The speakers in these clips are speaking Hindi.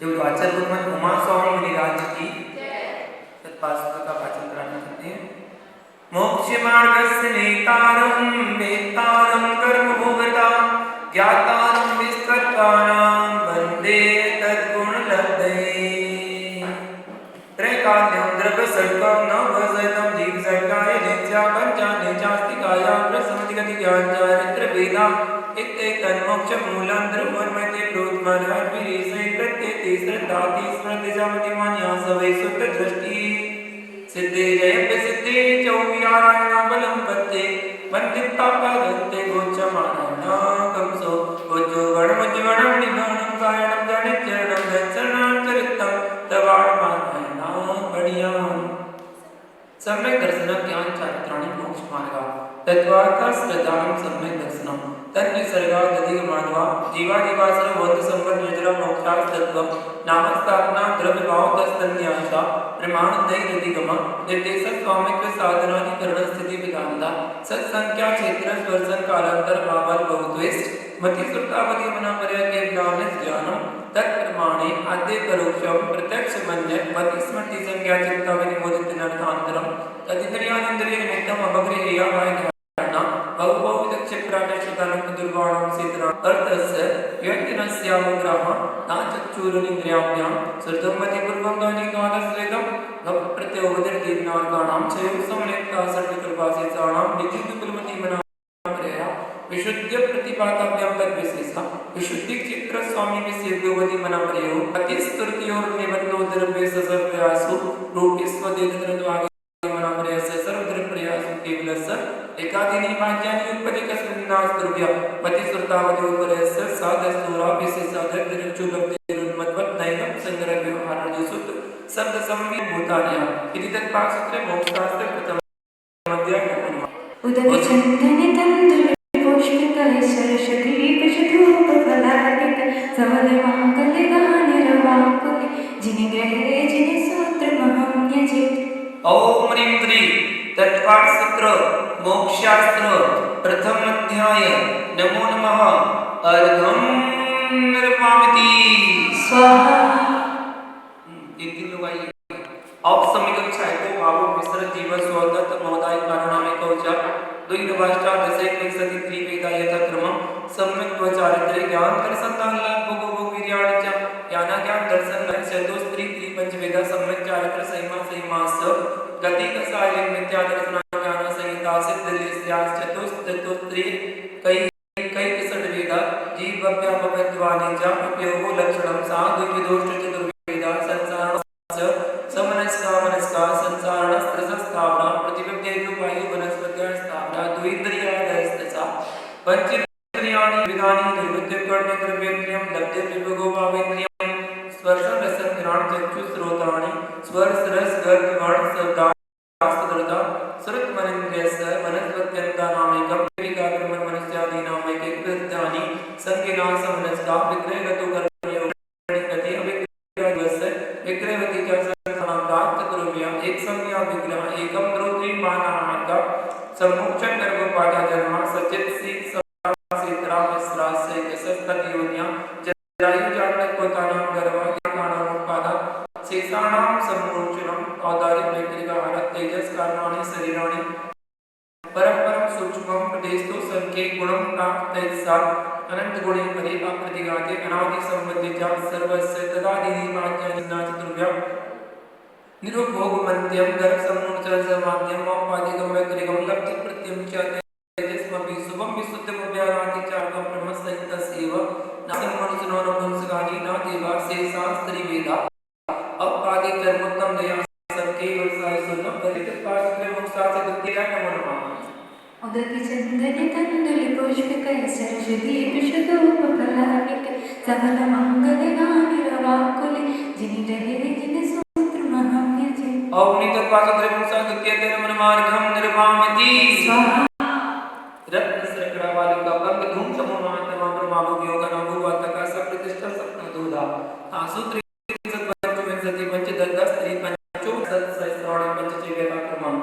जो आचार्य भगवान उमा स्वामी मुनिराज की तत्पाद का वाचन कराना चाहते हैं। मोक्ष मार्गस्य नेतारं वेत्तारं कर्मभोगता ज्ञातारं विस्तृतानां वन्दे तद्गुणलब्धये। त्रैकाल्यं द्रव्यसर्गं नवसर्गं जीवसर्गाय नित्या पञ्चानिचास्तिकाया प्रसमतिगति ज्ञानचारित्रभेदा इत्येतन्मोक्षमूलं ध्रुवन्मते प्रोद्मनाद्विरेशे प्रत्येते श्रद्धाति स्मृतिजामतिमान्या सवै सुखदृष्टि सिद्धे जयप्य सिद्धे चौव्यारायणाबलं पत्ते वन्दितापादत्ते गोचमानना कंसो गोचो गणमुज्जवणं निगणं कायणं जनिचरणं दत्सरणं चरितं तवाणमानना बढ़िया। सम्यक दर्शनं ज्ञान चारित्राणि मोक्ष मार्गा तत्वार्थ श्रद्धानं सम्यक दर्शनं तन्निसर्गा दधिगमाद्वा जीवादिवासर वंद संपन्न निर्जरा मोक्षास्तत्वं नामस्थापना द्रव्य भाव तस्तन्यासा प्रमाण दैरधिगम निर्देशक स्वामित्व साधनाधिकरण स्थिति विधानता सत्संख्या क्षेत्र स्पर्शन कालांतर भावल बहुत्वेष्ट मति सुरतावधि मना पर्या के ज्ञान ज्ञानम तत्प्रमाणे आद्य परोक्षम प्रत्यक्ष मन्य मति स्मृति संज्ञा चित्ता विनिमोदित नर्थांतरम तदिन्द्रियानिन्द्रिय निमित्तम अवग्रहेया वायधारणा बहुविधक्षेत्राणेषुतानक दुर्वाणं सीतरा अर्थस्य व्यञ्जनस्यावग्रह नाचक्षुरनिन्द्रियाभ्यां श्रुतमतिपूर्वं गानिकालस्वेदं प्रत्योगतिर्दीर्घानां चयो समनित्ता सर्वकृपासेचाणां विचित्तकुलमतिमना विशुद्ध प्रतिपाताभ्यां तद्विशेषा विशुद्धि क्षेत्र स्वामी विषयगोवति मनाप्रयो अतिस्तुतियोर निबंधो द्रव्य ससर्वयासु रूपिस्वदेतद्वागे मनाप्रयस्य सर्वद्र प्रयासु केवलस्य एकादिनी भाज्यानि उत्पदिकस्मिन्नास् द्रव्य पतिसुरतावधि उपरयस्य साधस्तोरा विशेषादृक्चुलब्धिरुन्मत्वत् नैनं संग्रह व्यवहारादिसुत शब्द समवी भूतान्या इति तत्पाकसूत्रे मोक्षशास्त्रे प्रथमोऽध्याय उदकचन्दने तन्दुलिपुष्पितले सरस्वतीपशधूपफलादिक समलमाङ्गल्यगानिरवाकुले जिनिग्रहे जिनिसूत्रमहं यजित्। ओम ह्रीं क्लीं तत्पाकसूत्र मोक्षशास्त्र प्रथम अध्याय नमो नमः अर्घं निर्मामति स्वाहा। एक दिन लोग आइए औपसमिकं छायको भावो विसर जीवन स्वगत महोदय कारणामे कौचा द्वैतवाष्टा दशैकविंशति त्रिवेदा यथाक्रमं सम्यक् चारित्र्य ज्ञान दर्शन लाभ भोग वीर्याणि च ज्ञान ज्ञान दर्शन चतुस्त्री त्रिपंचवेदा सम्यक् चारित्र संहिमास गति कसाय मिथ्या दर्शन ज्ञान संहिता सिद्धलेस्यास् चतुस्त्री कई वेदा जीवव्यापकत्वानि च उपयोगो लक्षणं सा द्विविधोष्ट चतुर्वेदा संसार समनस्का मनस्का संसारणस्त्रसस्थावना प्रतिपद्येतुपायु वनस्पत्याः स्थावना द्विन्द्रियादयस्तसा पंचेन्द्रियाणि विधानि निर्वृत्य कर्णेन्द्रियेन्द्रियं लब्धे विभगो भावेन्द्रियं स्पर्शं रसं घ्राणं चक्षुश्रोत्राणि स्पर्श रस गंध वर्ण शब्दास्तृता श्रुतमनेन्द्रियस्य वनस्पत्यन्तानामेकं विकार्यं मनस्यादीनामेके कृत्यानि संज्ञा समनस्का विक्रयगतो कर्मयोगि विक्रयवती च प्राप्त करोम्य एक संज्ञा विग्रह एकम द्रोत्री मानामार्ग सम्मुक्षं गर्भपादा जन्म सचित सीत सेत्रा विश्रास्य कसस्तयोन्या जरायु जातक कोतानां गर्भाधिकानां उत्पादा शेषाणां सम्मोचनम् औदारिक व्यक्तिगत तेजस कारणानि शरीराणि परम सूक्ष्मं प्रदेशतो संख्ये गुणं प्राप्त तैस्सा अनंत गुणे परि अप्रतिघाते अनादि संबंधी च सर्वस्य तदादीनि वाक्यानि चतुर्व्या निरुपभोग मन्त्यं गर्भ सम्मोचन समाद्यं औपाधिकं वैकृतिकं लब्ध प्रत्यं च तेजस्मपि शुभं विशुद्धमव्याहति च ब्रह्मसहितस्यैव नासम्मनुसनोरपुंसकानि न देवा शेषास्त्री वेदा औपाधिक कर्मोत्तम दया सबके वर्षायसुनं परितपाश्रे मोक्षास्य दुःखेन नमो नमः। उदकचन्दने तन्दुलिपुष्पितले सरस्वतीपशधूपफलादिक समलमाङ्गल्यगानिरवाकुले जिनिग्रहे जिनिसूत्रमहं यजित्। ओम नितत्पासूत्रे मोक्षास्य नमनमार्घं निर्मामति स्वाहा। रत्न श्रकड़ा वालिका बंग धूम समोमातमा ब्रह्माभोग योगन भूवातका सप्रतिष्ठा सप्तदोधा सूत्र सत्पंचविंशति पंचदश स्त्री पंचो सत्सहस्राणि पंचचेवेदाक्रमं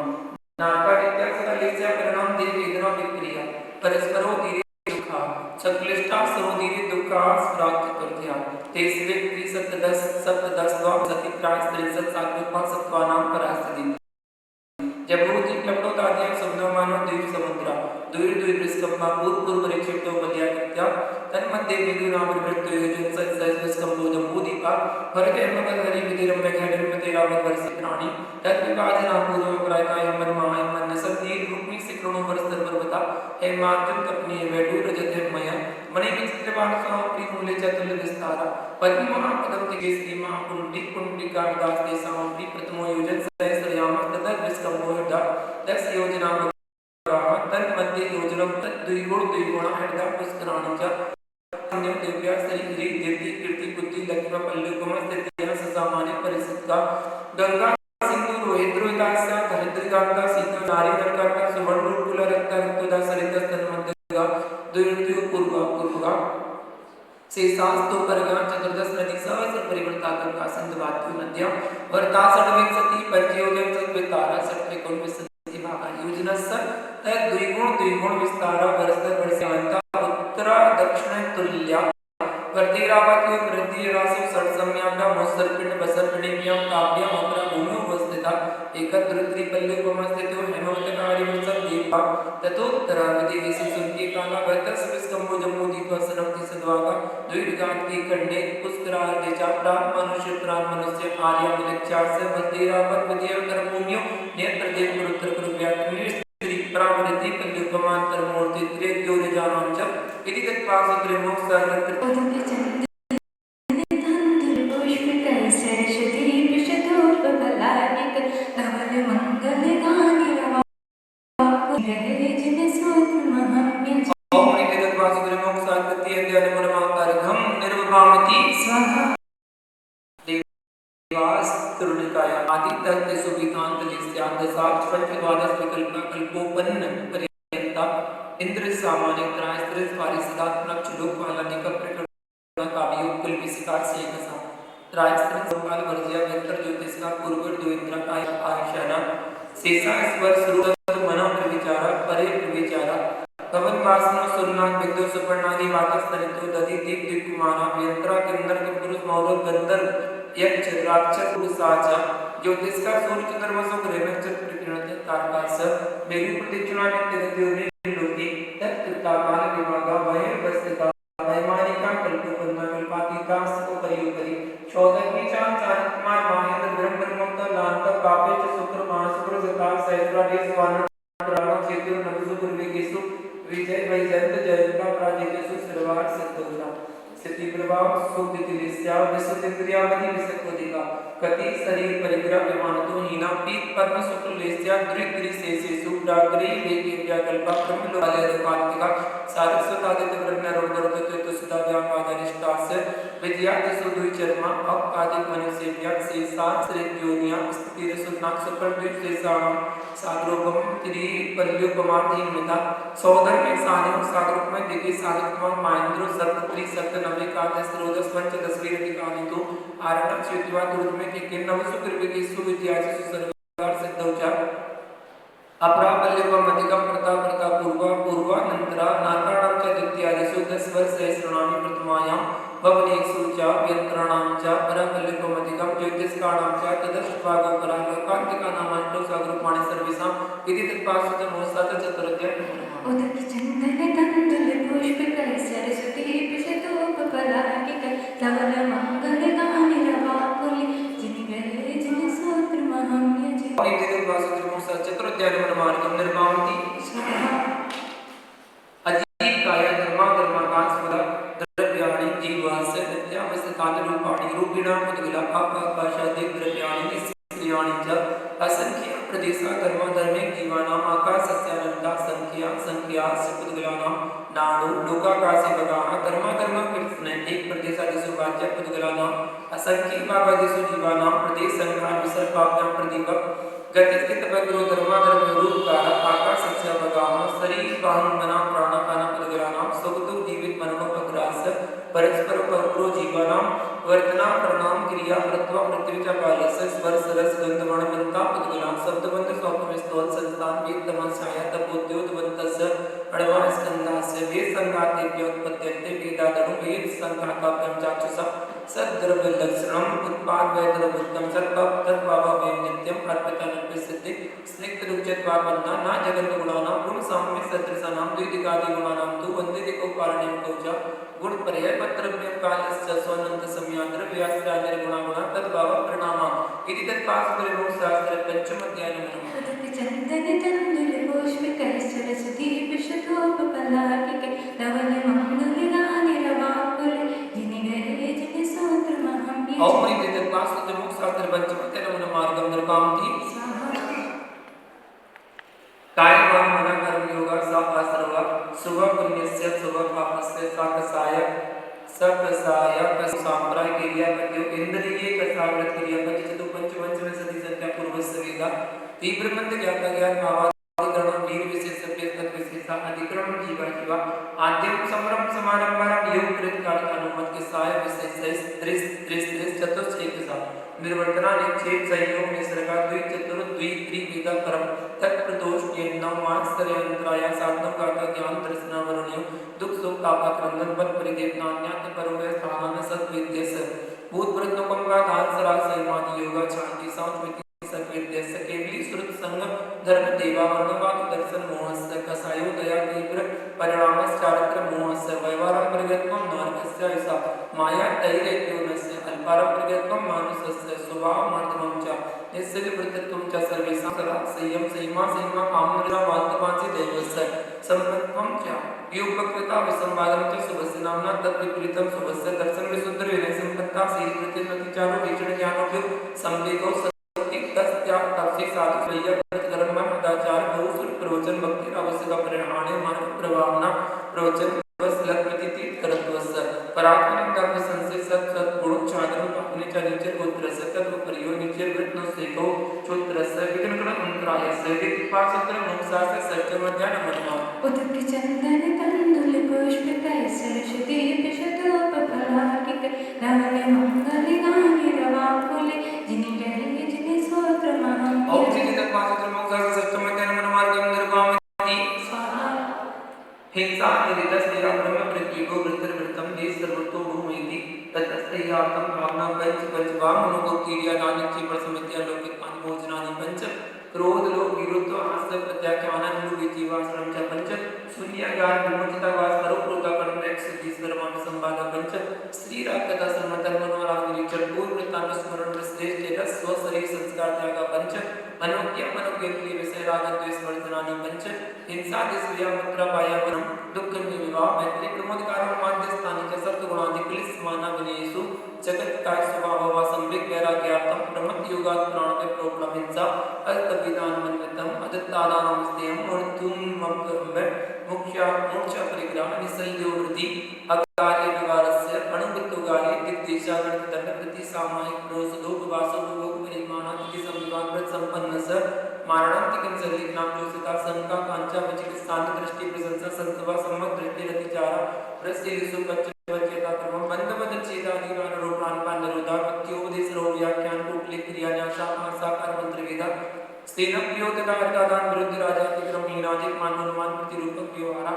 नारकादित्य सकलेस्या परिणाम देव वेदना विक्रिया परस्परो धीरे दुःखा सकलिष्टा सरोधीरे दुःखा प्राप्त करत्या तेस्वे त्रिसप्तदश सप्तदश द्वाविंशति त्रयस्त्रिंशत् सात्विक सत्त्वानां परास्थितिः जबूति क्लप्टोदाद्यं शब्दमानो द्वीप समुद्रा द्वीपस्कम्भा पूर्वपरिक्षिप्तो मध्याकृत्य तन्मध्ये विदुनामृतयो योजनसस्कम्भो जम्बूदीपा भरतेर्मकधरी विधिरम्यघटिर्मते रामवर्षित्राणि तद्विभाजनां पूर्वपरायतायं मन्मायं मन्नसन्धि रुक्मि सिक्रणो वर्षपर्वता हेमाद्युं तपनीय वैडूर्यजतिर्मय मणिविचित्रवाणसो प्रीमूले चतुल विस्तारा पद्ममहा पदं तिकेसरी महाकुण्डी कुण्डिकार्दास्ते सामप्री प्रथमो योजन सहस्रयामः तथा विस्कम्भो दस योजना तन्मध्ये योजनं तद्द्विगुण हृदा पुष्कराणि च अन्यो दिव्या श्री देवी कीर्ति बुद्धि लक्ष्मी पल्लुकुमस्थितिः ससामान्य परिसिद्धा गंगा सिंधु रोहित रोहितास्या धरित्रिकांता सीता नारी नरकांता सुवर्ण रूपुला रक्ता रक्तोदा सरिता स्तनमध्यगा द्वितीय पूर्वा शेषास्तो परगा चतुर्दश नदी सहस्र परिवर्ता गंगा संधवातु नद्या वर्ता षड्विंशति पंचयोजन सद्वितारा षट्विकोण विंशति भागा योजनस्स द्विगुण विस्तारा वर्षांता उत्तरा दक्षिण तुल्या वर्तिरावत्यो वृद्धि रासो षट्सम्याभ्यां मोत्सर्पिण्ड बसर्पिणीभ्यां ताभ्यां अपरा भूम्यो वस्थिता एकत्रित्री पल्लवमस्थितो हेमवतकारी वत्सदीपा ततोत्तरावधिवेशि सुन्ति काला वर्तस विस्कम्भो जम्बूदीपसरक्ति सद्वागा द्विविगान्ति खण्डे पुष्करार्धे च प्राण मनुष्य आर्य विलक्ष्यास्य वर्तिरावत् विद्योत्तरभूम्यो नेत्रदेव गुरुत्रकुरुव्याग्नि प्रावृत्ति पल्लवमान्तर मूर्ति त्रियोजनां च इति तत्पासूत्रे मोक्षार्थ उदके चंदने तंतुल पुष्पितै सरस्वती पिशतोपकलानिक धवल मंगल गानि रहे जिन सूत्र महाम्य ओम इति तत्पासूत्रे मोक्षार्थ अध्याय परमार्गम निर्वपामति स्वाहा देवास तरुणिकाय आदित्य सुवितांतलिस्यादसाच पंचद्वादश विकल्प कल्पोपन्न पर्यंता इंद्र सामान्य त्रायस्त्र पारिसदात्मक लोकपालनिक प्रकरण काव्य कुल विसिकार से कसा त्रायस्त्र संपाल वर्जिया व्यंतर ज्योतिष का पूर्व द्विन्द्र काय आयशना शेषा स्वर सुरुत मना प्रविचारा परे प्रविचारा कवन वासना सुरनाथ विद्यो सुपर्णादि वातस्तनितो दधि दीप दीपकुमारा व्यंतरा किन्नर पुरुष मौल गंधर्व यक्ष राक्षस पुरुषाचा ज्योतिष का सूर्य चंद्रमसो ग्रह नक्षत्र प्रकीर्णते तारकास मेरु प्रतिचुना नित्यगति लोकी तत्कृताकाल विभागा वह वस्तिका वैमानिका कल्पोपन्ना कल्पातीता सको परियोपरि शोधकी चांद चांद कुमार महेंद्र ब्रह्म ब्रह्मोक्त लांत कापेच शुक्र महाशुक्र जता सहस्रादेश वानर राणा क्षेत्र नवसु पूर्विकेशु विजय वैजयंत जयंता प्राजेतेषु सर्वार सिद्धोषा स्थिति प्रभाव सुदितिलिस्या विसुदित्रियावधि विसकोदिका कति शरीर परिग्रह विमानतो हीना पीत पद्म शुक्ल लेस्या द्वित्रि शेषेषु प्राग्री वेकेव्या कल्पा ब्रह्मलोकालय रूपांतिका सारस्वतादित ब्रह्म रोदरतो सुधा व्यापादरिष्टास्य विद्यादिसु द्विचर्मा अपादित मनुष्यव्या शेषा श्रेयोनिया स्थिति रसुना सुपर द्विशेषाणां सागरोपम त्रि पल्लुपमाधीनता सौधर में सानियों सागरोप में दिखे सागरकुमार महेंद्र सर्वत्री सप्त नवे कादस रोदस पंचदश वीरधिकानि तो आरणा चेतवा दुर्ग में के नवसु कृविकेशु विद्यासु सर्वकार सिद्धौचा अपरा पल्लवमधिकं प्रता पूर्वानन्तरा नाकाणां च द्वितीयादिषु 10 वर्षसहस्राणि प्रथमायां भवनेषु च व्यन्तराणां च परपल्लवमधिकं ज्योतिष्काणां च तदष्टभागोपरा लोकान्तिकानामष्टौ सागरूपाणि सर्वेषाम् इति तत्पार्श्वत मोक्षार्थ चतुर्थ्यम् उदके चंदने तंतुल पुष्पितै सरस्वती पिशतोपकलानिक धवल मंगल गानि रवाकुले जिनि रहे जिन सूत्र महाम्य जे और इति तत्पार्श्वत मोक्षार्थ चतुर्थ्यम् परमार्थं निर्मामति स्वाहा अजीव काय धर्माकांस्पदा द्रव्याणि जीवास्य नित्यावस्थितानि रूपाणि रूपिणां मुद्गला आकाशादि द्रव्याणि निष्क्रियाणि च असंख्य प्रदेशा धर्मे जीवानां आकाशस्यानन्ता संख्या पुद्गलानां नाडो लोकाकाशे भगाः धर्म कीर्तने एक प्रदेशादिषु वाच्य पुद्गलानां असंख्य भागादिषु जीवानां प्रदेश संख्या विसर्गाभ्यां प्रतीक गतिस्थित वग्रो धर्म रूपकार आकाशस्य भगाः शरीर बाहुमना प्राणापान पुद्गलानां सुखदुख जीवित मनोपग्रास परस्पर परप्रो जीवानां वर्तना प्रणाम क्रिया प्रत्वा पृथ्वीच्या कालस्य स्पर्श रस गंधवण मंता पुद्गला शब्दबंध स्वप्न स्थूल संस्थान वेद तमस्या तपोद्योतवन्तस्य अणवा स्कंधास्य वेद संघातेभ्योत्पत्त्यन्ते वेदादनु वेद संघाताभ्यं चाक्षुषा सद्द्रव्य लक्षणम उत्पाद वैद्रवृत्तम तद्भावं नित्यम अर्पितानप्य सिद्धि स्निग्ध रुच्यत्वापन्ना ना जगन्त गुणानां गुण साम्य सदृशानां द्विदिकादि गुणानां तु वन्दितिको कारणेन कौचा गुण पर्याय पत्रव्यं कालस्य स्वनंत सम्याद्र व्यास्यानि गुणागुणा तद्भाव परिणामा इति तत्पासुरे शास्त्र पंचम अध्याय उदक चंदन तंदुल पुष्प कैसर सुदीप शतोपकलाकिक धवल मंगल गान रवाकुल जिनि गए जिनि सूत्र महामी औमरी तत्पासुरे शास्त्र पंचम अध्याय मार्गम निर्कामति काय वाम मन कर्म योगा सा आसर्वा शुभ पुण्यस्य शुभ पापस्य साकसाय सकसाय संप्राय क्रिया पत्यो इंद्रिये कसावृत क्रिया पतिचतु पंचमंचम सति संख्या पूर्वस्य वेदा तीव्र मंद ज्ञाता ज्ञान भावाधिकरण वीर विशेष सभ्य तत्व विशेषा अधिकरण जीवा जीवा आद्यम समरम समारंभम योग कृत काल अनुमत के साय विशेष त्रिस त्रिस त्रिस चतुर्थ एक सा निर्वर्तना निक्षेप संयोग निसर्गा द्वि चतुर द्वि त्रि वेदा परम तत्प्रदोष ज्ञान मात्सर्य अंतराय साधन गाता ज्ञान दर्शन वरुण्य दुख सुख तापा क्रंदन पद परिदेवना ज्ञात परमे स्थान सद्विद्यस भूत वृत्तों का दान सरा संयमादि योगा शांति सांस्कृतिक सद्विद्यस केवली श्रुत संग धर्म देवा वर्णवाद दर्शन मोहस्य कसायो दया तीव्र परिणामस चारित्र मोहस्य वैवारम प्रगत्वम नारकस्य ऐसा माया तैरेत्योनस्य अल्पारम प्रगत्वम मानुसस्य स्वभाव मर्दमं च यस्य वृत्तत्वं च सर्वेषां सदा संयम संयमा संयमा कामनिरा वान्तपांसि दैवस्य संपत्वं च योगकृता विसंवादं च शुभस्य नाम्ना तद्विपरीतं शुभस्य दर्शन विशुद्ध विनय संपत्ता सील प्रतिनतिचारो विचरण ज्ञानोभ्यो संवेगो सत्य तस्या तपसी साधु क्रिया कर्म अदाचार बहुसुर प्रवचन भक्ति आवश्यक परिणामे मार्ग प्रभावना प्रवचन बस लक्ष्मीति करत्वस्य पराक्रम धर्म संसे सत सत गुण चादन अपने चरित्र गोत्रस्य तत्व परियो निचर वृत्नो सेको चोत्रस्य विघ्न अंतरायस्य विपासत्र मोक्षास्य सत्यमध्यान मनमा उदक चंदन तंदुल पुष्प कैसर सुदीप शतोपकलाकिक धवल मंगल गान रवाकुल जिनि गए जिनि सूत्र महामी औचित्य तत्पासत्र मोक्षास्य सत्यमध्यान मनमा निर्गामति स्वाहा हिंसा निरितस निरा ब्रह्म प्रतीको वृत्तर्वृत्तम देश सर्वतो भूमेति ततस्तयार्थम भावना पंच पंच वामनो को क्रिया नानक ची प्रसमित्या लौकिक अनुभोजनानि पंच क्रोध लोभ विरुद्ध आस्ते प्रत्याख्यान अनुविति जीवाश्रम च पंच शून्य ज्ञान विमुक्तता वास सर्वप्रोता कर्म सिद्धि सर्वम संवाद पंच स्त्री रागता सर्व धर्म नवराग निरीक्षण पूर्व वृत्तांत स्मरण श्रेष्ठ रस स्व शरीर संस्कार त्याग पंच मनोज्ञ मनोज्ञ के विषय राग द्वेष वर्धनानि पंच हिंसा दिसव्या मुद्रा पाया वरम दुख विवाह मैत्री प्रमोद कारण माध्य स्थानी च सप्त गुणादि क्लिश माना विनेषु जगत काय स्वभाव वा संवेग वैराग्यार्थम प्रमथ योगात् प्राण में प्रोक्लम हिंसा अस्तविदान मनमितम अदत्तादानमस्तेयम मृत्युम मम्बे मोक्ष परिग्रह निसल्यो वृद्धि अकार्य विवारस्य अणुवित्तुगारी दिग्देशागण दंड प्रति सामायिक रोसदोप वासो भोग परिमाणाति संविवाद व्रत संपन्नस्य मारणांतिकं सल्लिग्नाम जोसिता संका कांचा विचिकित्सान दृष्टि प्रशंसा संसवा सम्मत दृष्टि रतिचारा प्रसिलिसु पच्चवच्चेता क्रमं बंधवद चेतादि गान रूपान पांडरोदा पत्योपदेश रो व्याख्यान कुटले क्रिया न्यासा साकार मंत्र वेदा सेना प्रियोतता अर्थादान विरुद्ध राजातिक्रम हीनाजिक मानवनुमान प्रतिरूपक व्यवहारा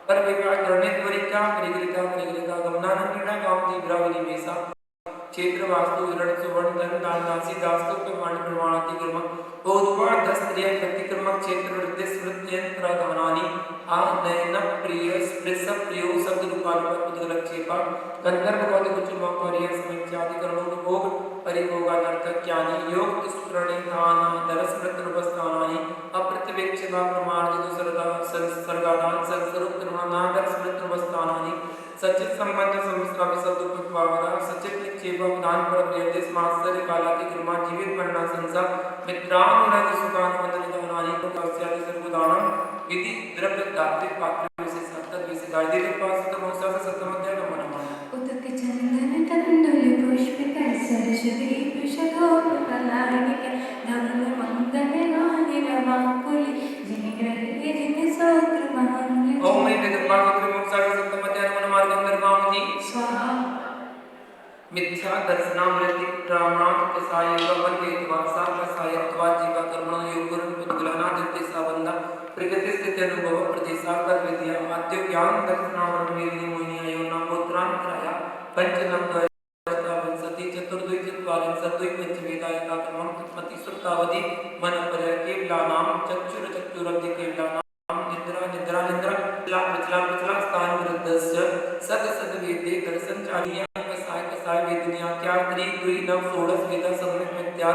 पर विवाह गणित वरिका परिगृता गमनानंदीना काम तीव्रा विनिवेशा क्षेत्र वास्तु विरण सुवर्ण धन दान दासी दास्तु प्रमाण प्रमाणाति कर्म बोधवा दस्त्रिय प्रतिक्रम क्षेत्र वृद्धि स्मृत्यन प्रधानानि आ नयन प्रिय स्पृश प्रियो शब्द रूपानुपत उदलक्षेपा गंधर्व गौत कुछ मौपर्य समित्यादि कर्मों भोग परिभोगानर्थक ज्ञानी योग दुष्प्रणिधान दरस्मृत रूपस्थानानि अप्रत्यवेक्षिता प्रमाणित सर्गादान संस्वरूप कर्मनागर स्मृत रूपस्थानानि सचित संबंध संस्कार सदुपत वावरा सचित निक्षेप दान पर निर्देश मास्तर कालाति कर्मा जीवित मरणा संसा मित्रानुराग सुखान वंदनिदानानि प्रकाश्यादि सर्वदानम इति द्रव्य दात्रिक पात्र विशेष सत्तर विशेष गायत्री पास तमोसा से सत्तमध्याय का मनमान उदक चंदन तंदुल पुष्प कैसर सुदीप शतोपकलाकिक धवल मंगल गान रवाकुल जिनि गए जिनि सूत्र महामी ओम ऐ तत्पासत्र मोक्षा से सत्तमध्याय का मनमार्गम निर्मामति स्वाहा मिथ्या दर्शनामृति प्राणात कसाय गमन वेदवासा कसाय अथवा जीवा कर्मणो योग उद्गलना दित्य संबंध प्रकृति स्थिति अनुभव प्रदेशा कर विद्या आद्य ज्ञान दर्शनामृत वेदी मोहिनी आयो नाम गोत्रांतराया पंचनम सती चतुर्द्वय चत्वारिंशद्वय पंचवेदायका क्रमं मति सुप्तावधि मन पर्य केवलानां चक्षुर चक्षुरब्धि केवलानां निद्रा निद्रा निद्रा प्रचला स्थान विरुद्धस्य सद सद वेदे दर्शन चालिया कसाय कसाय वेदनिया क्या त्रि द्वि नव षोडश वेदा सम्यक मिथ्या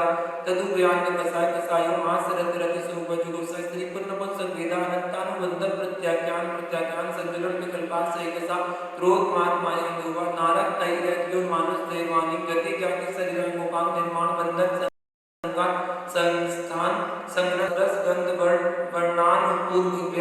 तदुपयान्य कसाय कसायो मास रत रति सुभ जुगुप्सा स्त्री पूर्ण पुंस वेदा अनंतानुबंध प्रत्याख्यान प्रत्याख्यान संजुलन विकल्पास एकसा क्रोध मान माया योगा नारक तैर जो मानुष देवानी गति जाति शरीर मोकांग निर्माण बंधन संस्थान संग्रह रस गंध वर्णान पूर्व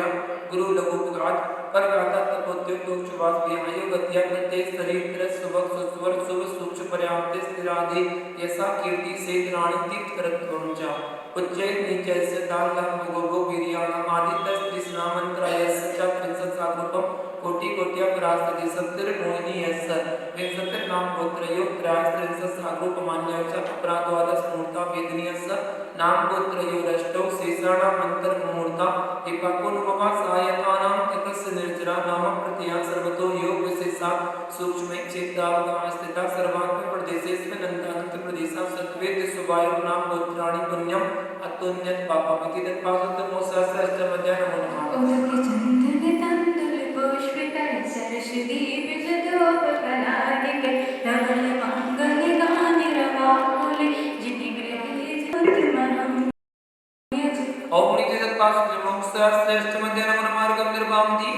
गुरु लघु घाट पर गाता तपोद्योग दोक्षवास विहायो गत्या प्रत्यय शरीर त्रस सुभग सुस्वर शुभ सूक्ष्म पर्याप्त स्थिरादि यसा कीर्ति से राणी तीर्थ करत्वंचा उच्चैत नीचैस्य दाल गोगो वीर्याणाम आदित्य स्त्रीस्ना मंत्रायस्य च त्रिंशत् साग्रूपम कोटि कोट्या परास्तति सप्तिर मोहिनी यस्य विंशतिर् नाम गोत्रयो त्रयस्त्रिंशत् साग्रूपमान्यस्य अपराद्वादश मूर्ता वेदनीयस्य नाम गोत्रयो रष्टौ शेषाणां मंत्रमूर्ता इपाकुनुपमा सायतानां ततस्य निर्जरा नाम प्रत्यया सर्वतो योग विशेषा सूक्ष्म क्षेत्रावगा स्थिता सर्वात्म प्रदेशेस्मिन् अनंत प्रदेशा सत्वेद सुवायु नाम गोत्राणि पुण्यम अतुन्यत पापमिति तत्पादोत्तमोसहस्रमध्याय नमो नमः उदके चंदन तंदुल पुष्पिकर सरस्वती विजयोपकलानिके धवल मंगल गानि रवाकुले जिनि गृहे ज्योतिर्मयम् ओम नित्य तत्पादोत्तमोसहस्रमध्याय नमो मार्गं निर्वामति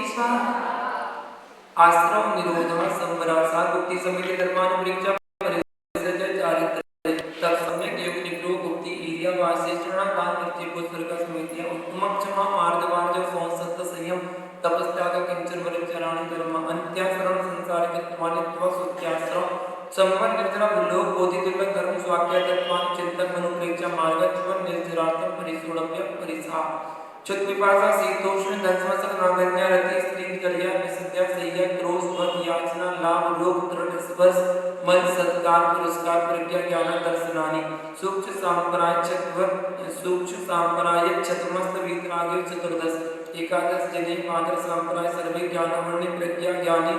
आश्रम निरोधः संवरासा गुप्ति समिति धर्मानुवृक्षा परिसर्य चारित्र तब सम्यक योग निग्रह गुप्ति ईर्या वासेषणा दान वृत्ति पुस्तर समितिया उत्तम क्षमा मार्गवार्ज संसत संयम तपस्त्याग किंचन वरिचराणि धर्म अंत्यासरण संसारिकत्वानित्व सुत्याश्रम संवन निर्जरा बुल्लो बोधितुल्य धर्म स्वाक्य तत्वान चिंतन मनुप्रेक्षा मार्ग जीवन निर्जरार्थम परिसूणव्य परिसा चुत विपासा शीतोष्ण धर्मसक नागन्या रति स्त्री करिया विसद्या सैया क्रोध वन याचना लाभ रोग दृढ़ स्पर्श मन सत्कार पुरस्कार प्रज्ञा ज्ञान दर्शनानि सूक्ष्म सांपराय चतुर्मस्त वीतरागे चतुर्दश एकादश जने पादर सांपराय सर्वे ज्ञान वर्णि प्रज्ञा ज्ञानी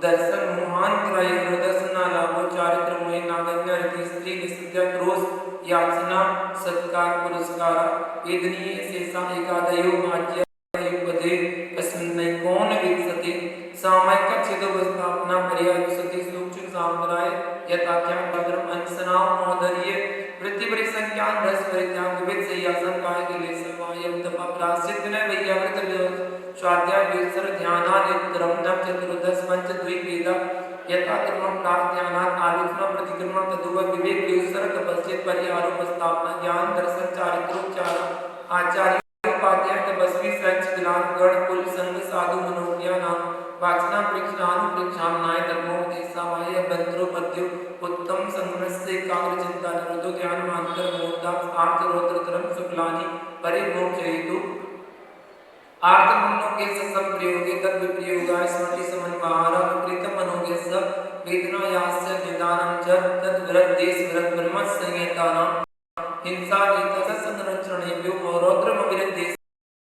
दर्शन मोहान त्रय दर्शना लाभो चारित्र मुनि नागन्या रति स्त्री विसद्या क्रोध याचना सत्कार पुरस्कार वेदनीय शेषा एकादयो माज्य युपदे अस्मिन्नैकोन विकसति सामयिक छेदोपस्थापना पर्यायसति सूक्ष्म सांपराय यथाख्या भद्रम अंसनाम महोदर्य वृत्ति परिसंख्यान रस परित्याग विविध सयासन काय के लिए समायम तपा प्राश्चित न वैयावृत स्वाध्याय विसर ध्यानादितरम नव चतुर्दश पंच द्विवेदा यथा कर्मं प्रार्थ्यानात् आलोचना प्रतिक्रमण तदुव विवेक विसर तपस्येत परिहारोप स्थापना ज्ञान दर्शन चारित्रोपचार आचार्य उपाध्याय तपस्वी सच दिलान गण कुल संग साधु मनोज्ञा नाम वाचना प्रेक्षणानुप्रेक्षाम न्याय धर्मोपदेशावाय बंत्रो पद्यो उत्तम संग्रहस्य एकाग्र चिंता निरोधो ध्यान मांतर मोदा आर्थ रोत्रतरम शुक्लानि परिमोक्ष हेतु आर्थ मनोगे सम प्रयोगे तद विप्रयोगाय स्मृति समन्वहारा विपरीत मनोगे स वेदना यास्य निदानं च तद विरत देश विरत ब्रह्म संयतानां हिंसा नीतस संरक्षणेभ्यो मौरोद्रम विरत देश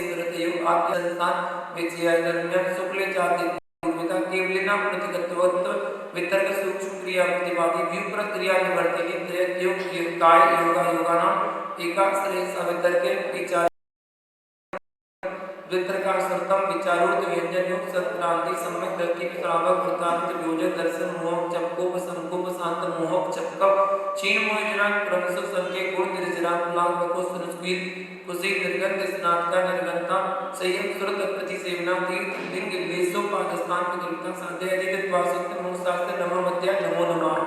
विरतयो आद्य संस्थान विजय दरम्यान शुक्ले जाति पूर्वता केवलिना प्रतिगतवत्व वितर्क सूक्ष्म क्रिया प्रतिवादी व्युपर क्रिया निवर्तिनी त्रययोग काय योगा योगानां एकाश्रय सवितर्के विचार वितर्कासुरतम विचारोक्त व्यंजन योग सत्क्रांति सम्यक दर्की श्रावक वृतांत योजन दर्शन मोह चपकोप संकोप शांत मोह चपकप क्षीण मोहजना क्रमशः संख्या गुण निर्जरा पुलांग बको सुनुस्वीर कुशी निर्गंध स्नातका निर्गंता संयम सुरत प्रति सेवना तीर्थ लिंग लेसो पादस्थान विकल्पता साध्य अधिक वासुक्त मुक्तास्ते नमो मध्य नमो नमः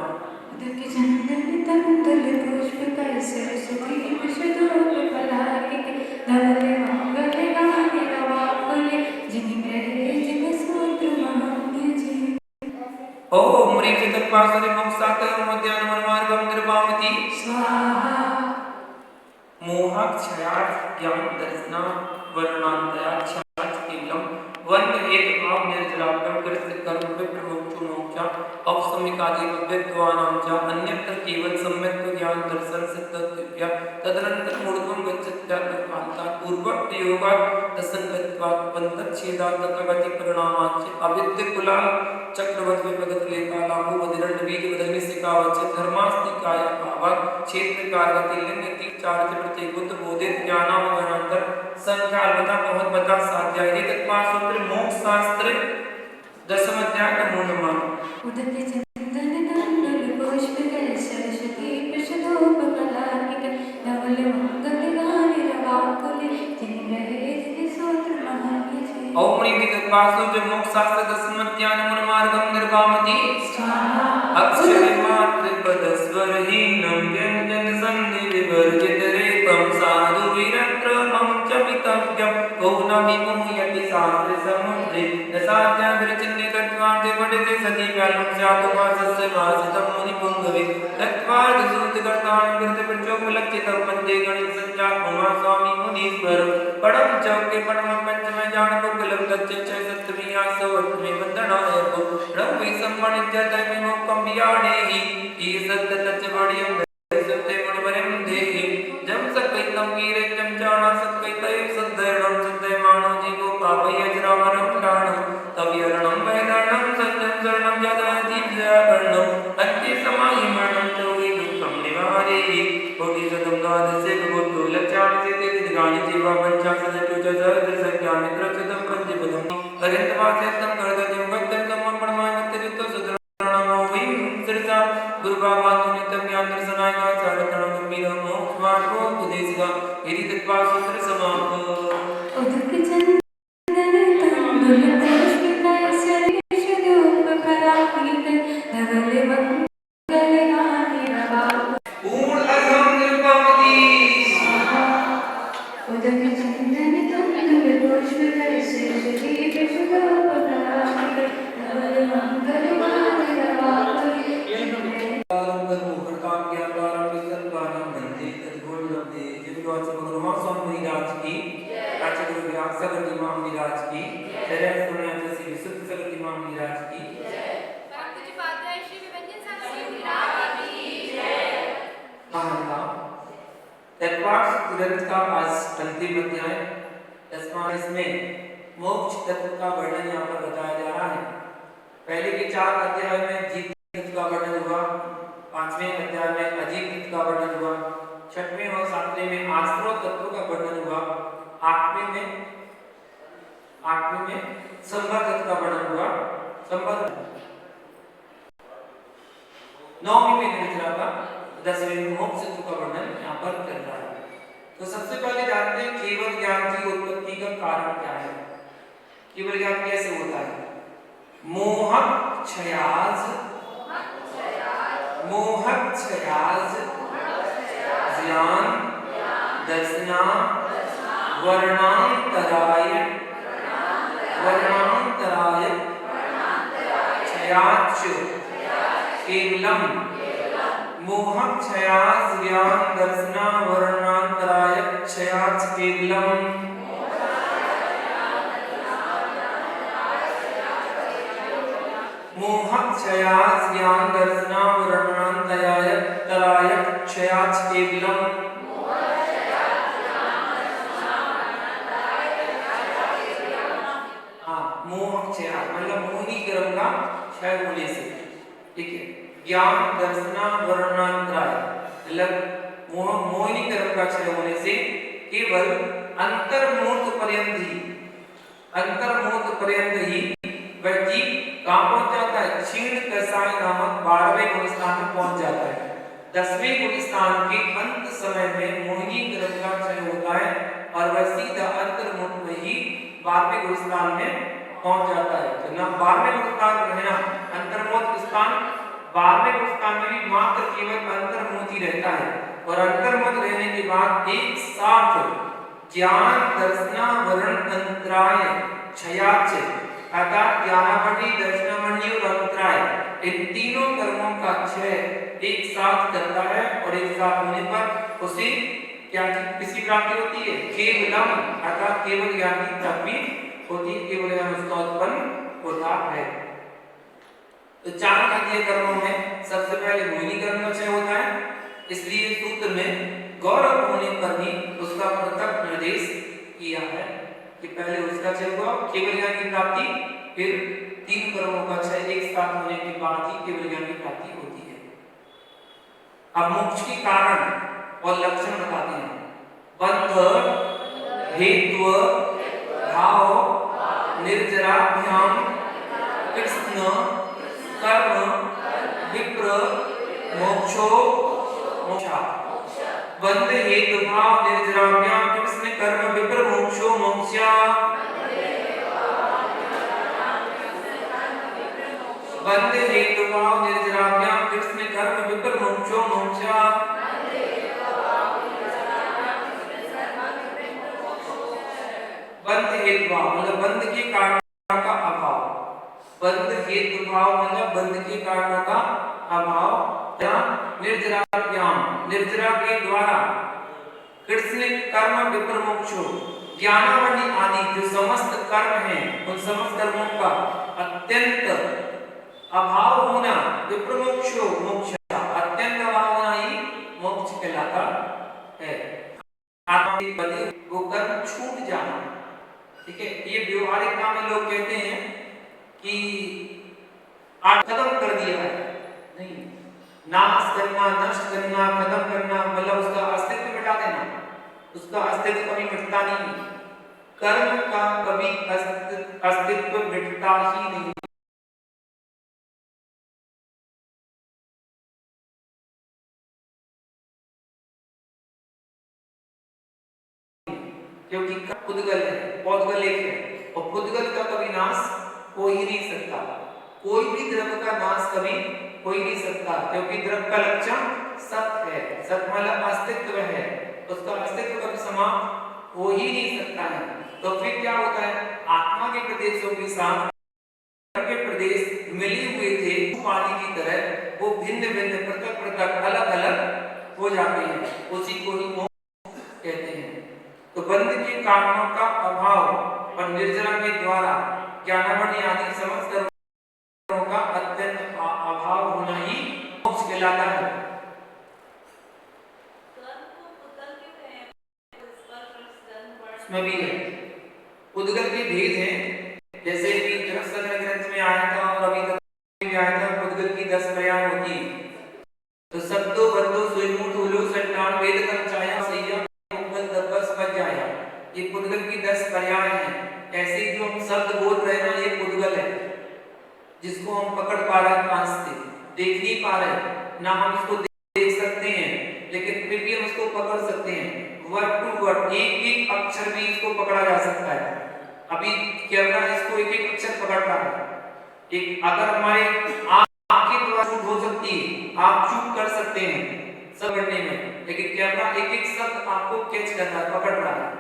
उदके चंदन तंदुल पुष्पिकर सरस्वती विजयोपकलानिके धवल मंगल गानि रवाकुले जिनि गृहे जिनि सूत्रमहम्यजे ओम ह्रीं तत्पासुरि मोक्षात्तमोद्यान मनमार्गं निर्वामति स्वाहा मोहक्षयात् ज्ञान दर्शना वर्णान्तराक्षात् केवलम वन्द एक आम निर्जलाभ्यं कृत कर्म विप्रमोक्षो मोक्ष औपसमिकादि विद्वानां च अन्यत्र केवल सम्यक ज्ञान दर्शन सिद्धत्या तदनंतर मूर्धं गच्छत्यात्मकान्तात् पूर्वोक्त योगात् असंगत्वात् पंतच्छेदात् तथागति परिणामाच्च अविद्यकुलाल चक्रवत् विपगत लेकालाभो वदिरण्ड बीज वदग्नि सिकावच्च धर्मास्ति काया भावात् क्षेत्र कारगति लिंग तीर चार्ज प्रतिबुद्ध बोधित ज्ञानावगणांतर संख्यालता बहुत बता साध्याय तत्वा सूत्र मोक्ष शास्त्र दसम अध्याय का मूलमान उदक चंदन तंडुल पुष्प कर सरस्वती प्रसदोपकलाकिक धवल मंगल गान रवाकुल जिन रहे जिन सूत्र महानी जय औमणि तत्वा सूत्र मोक्ष शास्त्र दसम अध्याय मूलमार्गम निर्वामति अक्षर मात्र पद स्वर हीनम व्यंजन संधि विवर्जित रेपम साधु विरत्र मम च पितव्यम कौन विमुह्यति शास्त्र समुद्रे दसाध्या विरचिन्ने तत्वार्थे पठिते सति व्यालम स्यातुमासस्य वासितं मुनि पुंगवे तत्वार्थ सूत कर्तान कृत प्रचोपलक्षितं वन्दे गणित संजात्मा स्वामी मुनीश्वर परम चौके परम पंचम जान कुलम दच्च सप्तमी आसो अष्टमी वंदनाय को रवि संपणिज्य तमे मोक्कम बियाणेहि ई सत्य तच्च बड़ियम सत्य मणिवरम देहि जम सकैतम कीरे जम चाणा सकैतय सद्धरणम सद्धय मानो जीवो पापय अजरामरम प्राणम तव्यरणम वैदरणम सत्यम शरणम जगति व्याकरणम अन्ते समाहि मरणम चौहि दुःखम निवारेहि कोटि सदम द्वादशे भगवतो लक्षाणि से दिगानि जीवा पंचा सदचो च सहस्र संख्या मित्र चतम पंचपदम हरितवासेतम कर्दजम गत्यम तमम परमायते जितो सुदरणमो विम सिरसा गुरुबाबा नित्यम ज्ञान दर्शनाय का चारतन गंभीर मोक्ष मार्गो उपदेशगा यदि तत्वा सूत्र समाप्त उदक चंदन तंडुल पुष्प कर सरस्वती धवल मंगल गान रवाकुल पूर्ण अधम निर्वामति उदक चंदन तंडुल पुष्प कर सरस्वती प्रसदोपकलाकिक धवल मंगल गान रवाकुल अंतिम अध्याय इसमें मोक्ष तत्व का वर्णन यहाँ पर बताया जा रहा है। पहले के 4 अध्याय में जीत तत्व का वर्णन हुआ, 5वें अध्याय में अजीत तत्व का वर्णन हुआ, 6वें और 7वें में आश्रव तत्व का वर्णन हुआ, 8वें में संबद्ध तत्व का वर्णन हुआ, संबद्ध 9वीं में निचला था, 10वें में मोक्ष तत्व का वर्णन यहाँ पर कर रहा है। तो सबसे पहले जानते हैं केवल ज्ञान की उत्पत्ति का कारण क्या है। केवल ज्ञान कैसे होता है? मोहक क्षयाज ज्ञान दर्शना वर्णांतराय क्षयाच केवलम मोहक क्षयाज ज्ञान दर्शना वर्णांतराय क्षयाच केवलम मोहक क्षयाच ज्ञान दर्शना वर्णांतराय क्षयाच केवलम मोह क्षय मतलब मोहिनी कर्म का क्षय होने से, ठीक है। ज्ञान दर्शना वर्णांतराय मतलब मोहिनी कर्म का क्षय होने से केवल अंतर्मूर्त पर्यंत ही वह जीव कहाँ पहुंच जाता है? क्षीण कसाय नामक 12वें गुण स्थान में पहुंच जाता है। 10वें गुण स्थान के अंत समय में मोहिनी कर्म का क्षय होता है और वह सीधा अंतर्मूर्त में ही 12वें गुण स्थान में पहुंच जाता है। तो ना 12वें गुण स्थान रहना अंतर्मूर्त स्थान, 12वें गुण स्थान में भी मात्र केवल अंतर्मूर्त ही रहता है और अंतर्मूर्त रहने के बाद एक साथ ज्ञान दर्शना वर्ण अंतराय क्षयाच अर्थात ज्ञानावधि दर्शनावधि और अंतराय इन तीनों कर्मों का क्षय एक साथ करता है और एक साथ होने पर उसे क्या किसी प्राप्ति होती है? केवलम अर्थात केवल ज्ञान की प्राप्ति होती है, केवल ज्ञान उसका उत्पन्न होता है। तो चार घातीय कर्मों में सबसे पहले मोहिनी कर्म का क्षय होता है, इसलिए सूत्र में गौरव होने पर भी उसका पृथक निर्देश किया है कि पहले उसका क्षय हुआ केवल ज्ञान की प्राप्ति, फिर तीन कर्मों का क्षय एक साथ होने के बाद ही केवल ज्ञान की प्राप्ति होती है। अब मोक्ष के कारण और लक्षण बताते हैं। बंध हेतु भाव निर्जराभ्याम कृष्ण कर्म विप्र मोक्षो मोक्षा। बंध हेतु भाव निर्जराभ्याम कृष्ण कर्म विप्र मोक्षो मोक्षा। बंध हेतु भाव निर्जराभ्याम कृष्ण कर्म विप्र मोक्षो मोक्षा। बंध हेतु भाव मतलब बंध के कारणों का अभाव, बंध हेतु भाव मतलब बंध के कारणों का अभाव, या निर्जराभ्याम निर्जरा के द्वारा कृष्ण कर्म विप्र मोक्षो ज्ञानावली आदि जो समस्त कर्म हैं उन समस्त कर्मों का अत्यंत अभाव होना विप्र मोक्षो मोक्ष, अत्यंत अभाव होना ही मोक्ष कहलाता है। आत्मा के बदे वो कर्म छूट जाना, ठीक है। ये व्यवहारिकता में लोग कहते हैं कि आज खत्म कर दिया है, नहीं, नाश करना, नष्ट करना, खत्म करना मतलब उसका अस्तित्व मिटा देना, उसका अस्तित्व कभी मिटता नहीं, कर्म का कभी अस्तित्व मिटता ही नहीं। क्योंकि पुद्गल है, पौद्गल एक है और पुद्गल का कभी नाश हो ही नहीं सकता, कोई भी द्रव्य का नाश कभी हो ही नहीं सकता, क्योंकि द्रव्य का लक्षण सत्य है, सत्य मतलब अस्तित्व है, उसका अस्तित्व कभी समाप्त हो ही नहीं सकता है। तो फिर क्या होता है, आत्मा के प्रदेशों के साथ के प्रदेश मिले हुए थे पानी की तरह, वो भिन्न भिन्न पृथक पृथक अलग अलग हो जाते हैं, उसी को ही मोक्ष कहते हैं। तो बंध के कारणों का अभाव और निर्जरा के द्वारा ज्ञानावली आदि समस्त कर्मों का अत्यंत अभाव होना ही मोक्ष कहलाता है। इसमें भी है उद्गल के भेद हैं, जैसे कि ग्रंथ में आया था और अभी तक भी आया था, उद्गल की 10 बयान होती, तो शब्दों बंदो सुइमुट उलो संतान वेद कर्मचाया सैया ये पुद्गल की 10 पर्याय हैं। ऐसे जो हम शब्द बोल रहे हैं ना, ये पुद्गल है जिसको हम पकड़ पा रहे हैं, कान से देख नहीं पा रहे ना, हम इसको देख सकते हैं लेकिन फिर भी हम इसको पकड़ सकते हैं, वर्ड टू वर्ड एक एक अक्षर भी इसको पकड़ा जा सकता है। अभी कैमरा इसको एक एक अक्षर पकड़ रहा है, एक अगर हमारे आंखें द्वारा चूक हो सकती है, आप चूक कर सकते हैं सब करने में, लेकिन कैमरा एक एक शब्द आपको कैच कर रहा है, पकड़ रहा है,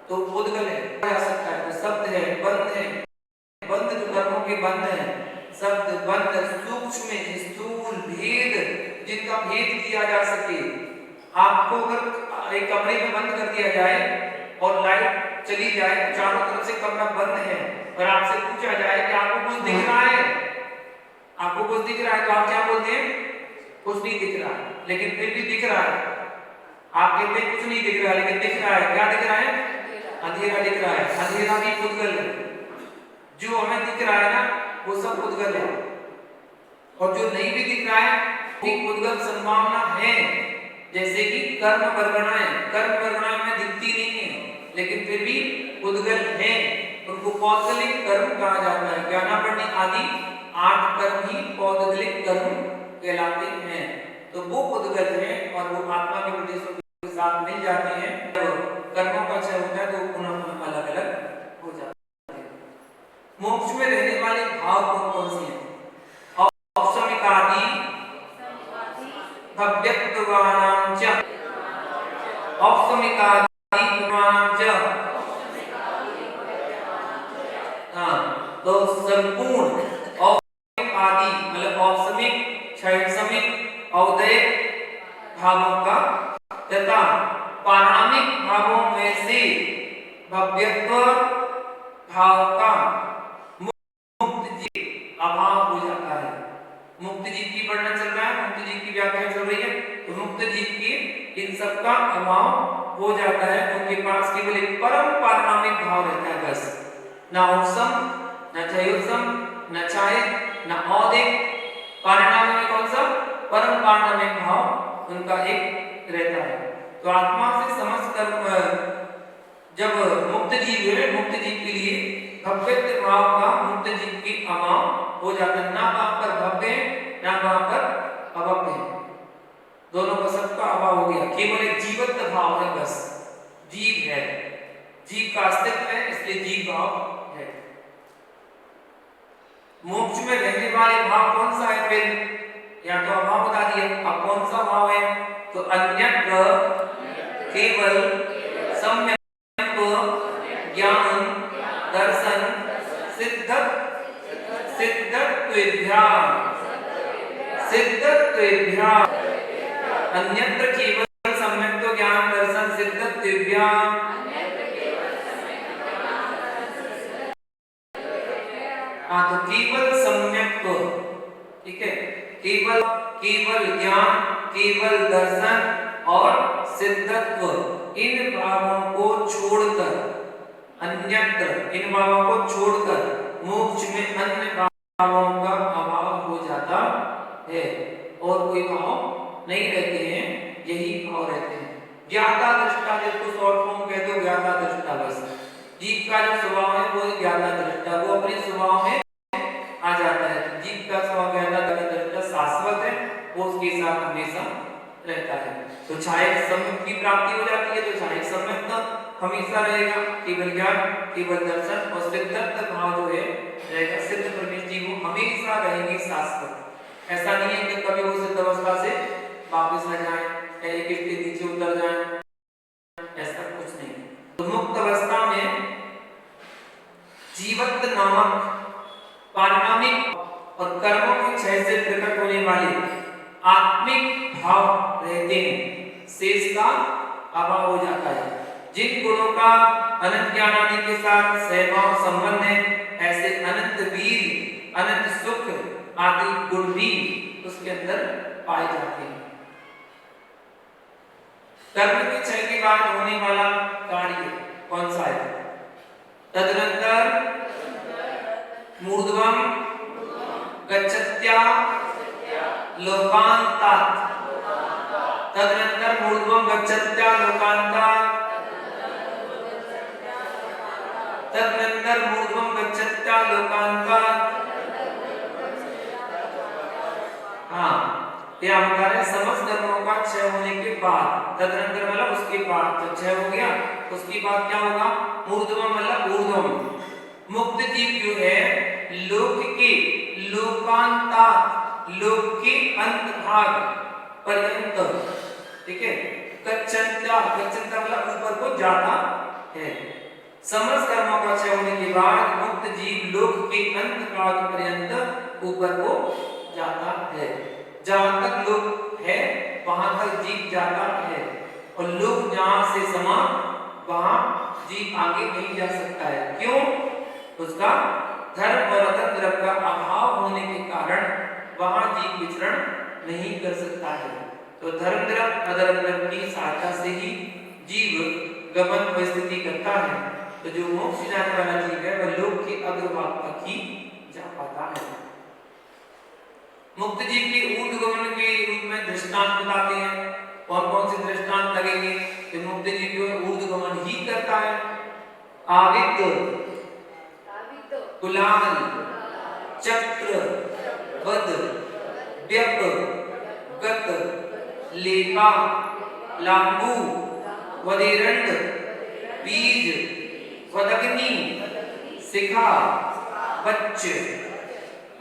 तो पुद्गल है, जा सकता है। तो शब्द है, बंध है, बंध जो कर्मों के बंध है, शब्द बंध सूक्ष्म स्थूल भेद जिनका भेद किया जा सके। आपको अगर एक कमरे में बंद कर दिया जाए और लाइट चली जाए, चारों तरफ से कमरा बंद है और आपसे पूछा जाए कि आपको कुछ दिख रहा है, आपको कुछ दिख रहा है, तो आप क्या बोलते हैं, कुछ नहीं दिख रहा है, लेकिन फिर भी दिख रहा है। आप कहते हैं कुछ नहीं दिख रहा है, लेकिन दिख रहा है, क्या दिख रहा है, अंधेरा दिख रहा है, अंधेरा भी पुद्गल है, जो हमें दिख रहा है ना वो सब पुद्गल है, और जो नहीं भी दिख रहा है वो पुद्गल संभावना है। जैसे कि कर्म वर्गणाएं में दिखती नहीं है लेकिन फिर भी पुद्गल है, उनको पौद्गलिक कर्म कहा जाता है। ज्ञानावली आदि 8 कर्म ही पौद्गलिक कर्म कहलाते हैं, तो वो पुद्गल है और वो आत्मा के प्रदेशों के साथ मिल जाते हैं। कर्मों का क्षय होता है तो पुनः अलग अलग हो जाते हैं। मोक्ष में रहने वाले भाव कौन कौन से हैं? औपसमिकादि भव्यत्वानां च, औपसमिकादि भव्यत्वानां च, हाँ, तो संपूर्ण औपसमिक आदि मतलब औपसमिक, क्षयसमिक, औदयिक भावों का तथा पारामिक भावों में से भव्यत्व भाव का मुक्त अभाव हो जाता है। मुक्त जीव की वर्णन चल रहा है, मुक्त जीव की व्याख्या चल रही है। तो मुक्त जीव की इन सबका अभाव हो जाता है, उनके पास केवल एक परम पारमार्थिक भाव रहता है बस, ना उपसम, ना चयोसम, ना चाय, ना औदिक। पारणाम में कौन सा? परम पारणामिक भाव उनका एक रहता है। तो आत्मा से समस्त कर्म जब मुक्त जीव है, मुक्त जीव के लिए भव्यत्व भाव का मुक्त जीव की अभाव हो जाता है, ना वहां पर भव्य है ना वहां पर अभव्य है, दोनों का सबका अभाव हो गया, केवल एक जीवत्व भाव है बस, जीव है, जीव का अस्तित्व है इसलिए जीव भाव है। मोक्ष में रहने वाले भाव कौन सा है फिर? या तो अभाव बता दिया, अब कौन सा भाव है? तो अन्यत्र केवल सम्यक ज्ञान दर्शन सिद्धत्वेभ्या अन्यत्र केवल सम्यक ज्ञान दर्शन सिद्धत्वेभ्या। हाँ, तो केवल सम्यक, ठीक है, केवल केवल ज्ञान, केवल दर्शन और सिद्धत्व, इन भावों को छोड़कर, अन्यत्र इन भावों को छोड़कर मोक्ष में अन्य भावों का अभाव हो जाता है और कोई भाव नहीं रहते हैं, यही भाव रहते हैं। ज्ञाता दृष्टा, जिसको शॉर्ट फॉर्म कहते हो ज्ञाता दृष्टा, बस जीव का जो स्वभाव है वो ज्ञाता दृष्टा, वो अपने स्वभाव में आ जाता है। तो जीव का स्वभाव ज्ञाता दृष्टा शाश्वत है, वो उसके साथ हमेशा रहता है। तो छायक सम्यक की प्राप्ति हो जाती है, तो छायक सम्यक का हमेशा रहेगा, केवल ज्ञान, केवल दर्शन और सिद्धत्व भाव जो है रहेगा, सिद्ध प्रवेश जी वो हमेशा रहेंगे शाश्वत। ऐसा नहीं है कि कभी वो सिद्ध अवस्था से वापस आ जाए, एक स्थिति नीचे उतर जाए, ऐसा कुछ नहीं। तो मुक्त अवस्था में जीवत्व नामक पारमार्थिक और कर्मों के क्षय से प्रकट होने वाले आत्मिक भाव रहते हैं, शेष का अभाव हो जाता है। जिन गुणों का अनंत ज्ञान आदि के साथ सहभाव संबंध है, ऐसे अनंत वीर, अनंत सुख आदि गुण भी उसके अंदर पाए जाते हैं। कर्म के क्षय के बाद होने वाला कार्य कौन सा है? तदनंतर मूर्ध्वम गच्छत्या लोकांतात, तदनंतर मूर्ध्वम गच्छत्या लोकांतात, तदनंतर मूर्ध्वम गच्छत्या लोकांतात। हाँ, क्या बता रहे? समस्त कर्मों का क्षय होने के बाद, तदनंतर मतलब उसके बाद, जब क्षय हो गया उसके बाद क्या होगा? मूर्ध्वम मतलब ऊर्ध्वम, मुक्त जीव जो है लोक के लोकांतात, लोक के अंत भाग पर्यंत, ठीक है, गच्छत्या, गच्छत्या मतलब ऊपर को जाता है। समस्त कर्मों का क्षय होने के बाद मुक्त जीव लोक के अंत भाग पर्यंत ऊपर को जाता है। जहां तक लोक है वहां तक जीव जाता है, और लोक जहां से समाप्त वहां जीव आगे नहीं जा सकता है। क्यों? उसका धर्म और अधर्म द्रव्य का अभाव होने के कारण वहां जीव विचरण नहीं कर सकता है। तो धर्म द्रव्य अधर्म द्रव्य की सहायता से ही जीव गमन परिस्थिति करता है। तो जो मोक्ष जाने वाला जीव है वह लोक के अग्रभाग तक ही जा पाता है। मुक्त जीव के ऊर्ध्वगमन के रूप में दृष्टांत बताते हैं। कौन कौन से दृष्टांत लगेंगे? कि मुक्त जीव जो है ऊर्ध्वगमन ही करता है। आविद, कुलाल, चक्र, वद, व्यप, गत, लेपा, लांबू, वदेरंड, बीज, वदग्नि, शिखा, वच्च।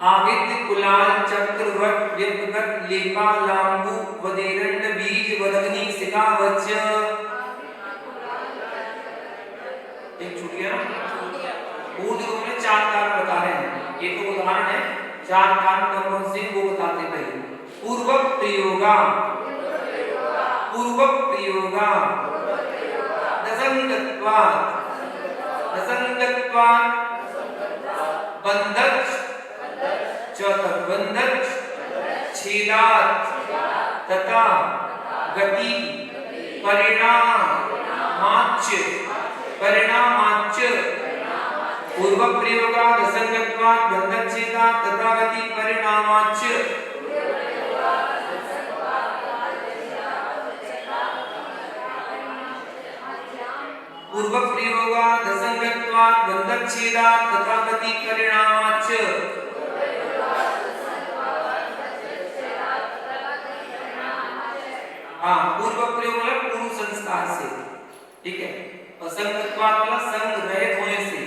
आविद, कुलाल, चक्र, वट, व्यप, गत, लेपा, लांबू, वदेरंड, बीज, वदग्नि, शिखा, वच्च। एक छूट गया ना? ऊर्ध्व में चार कारण बता रहे हैं, ये तो उदाहरण है। चार कारण कौन से वो बताते हैं पहले। पूर्वक प्रयोगा, पूर्वक प्रयोगा, दसंगत्वात्, दसंगत्वात्, बंधक, चौथा बंधक, छेदात तथा गति परिणामाच्च पूर्व प्रयोगाद असंगत्वात् बंधच्छेदात् तथा गति परिणामाच्च पूर्व प्रयोगाद असंगत्वात् बंधच्छेदात् तथा गति परिणामाच्च। हाँ, पूर्व प्रयोग मतलब पूर्व संस्कार से, ठीक है। असंगत्वात् मतलब संग रहित होने से।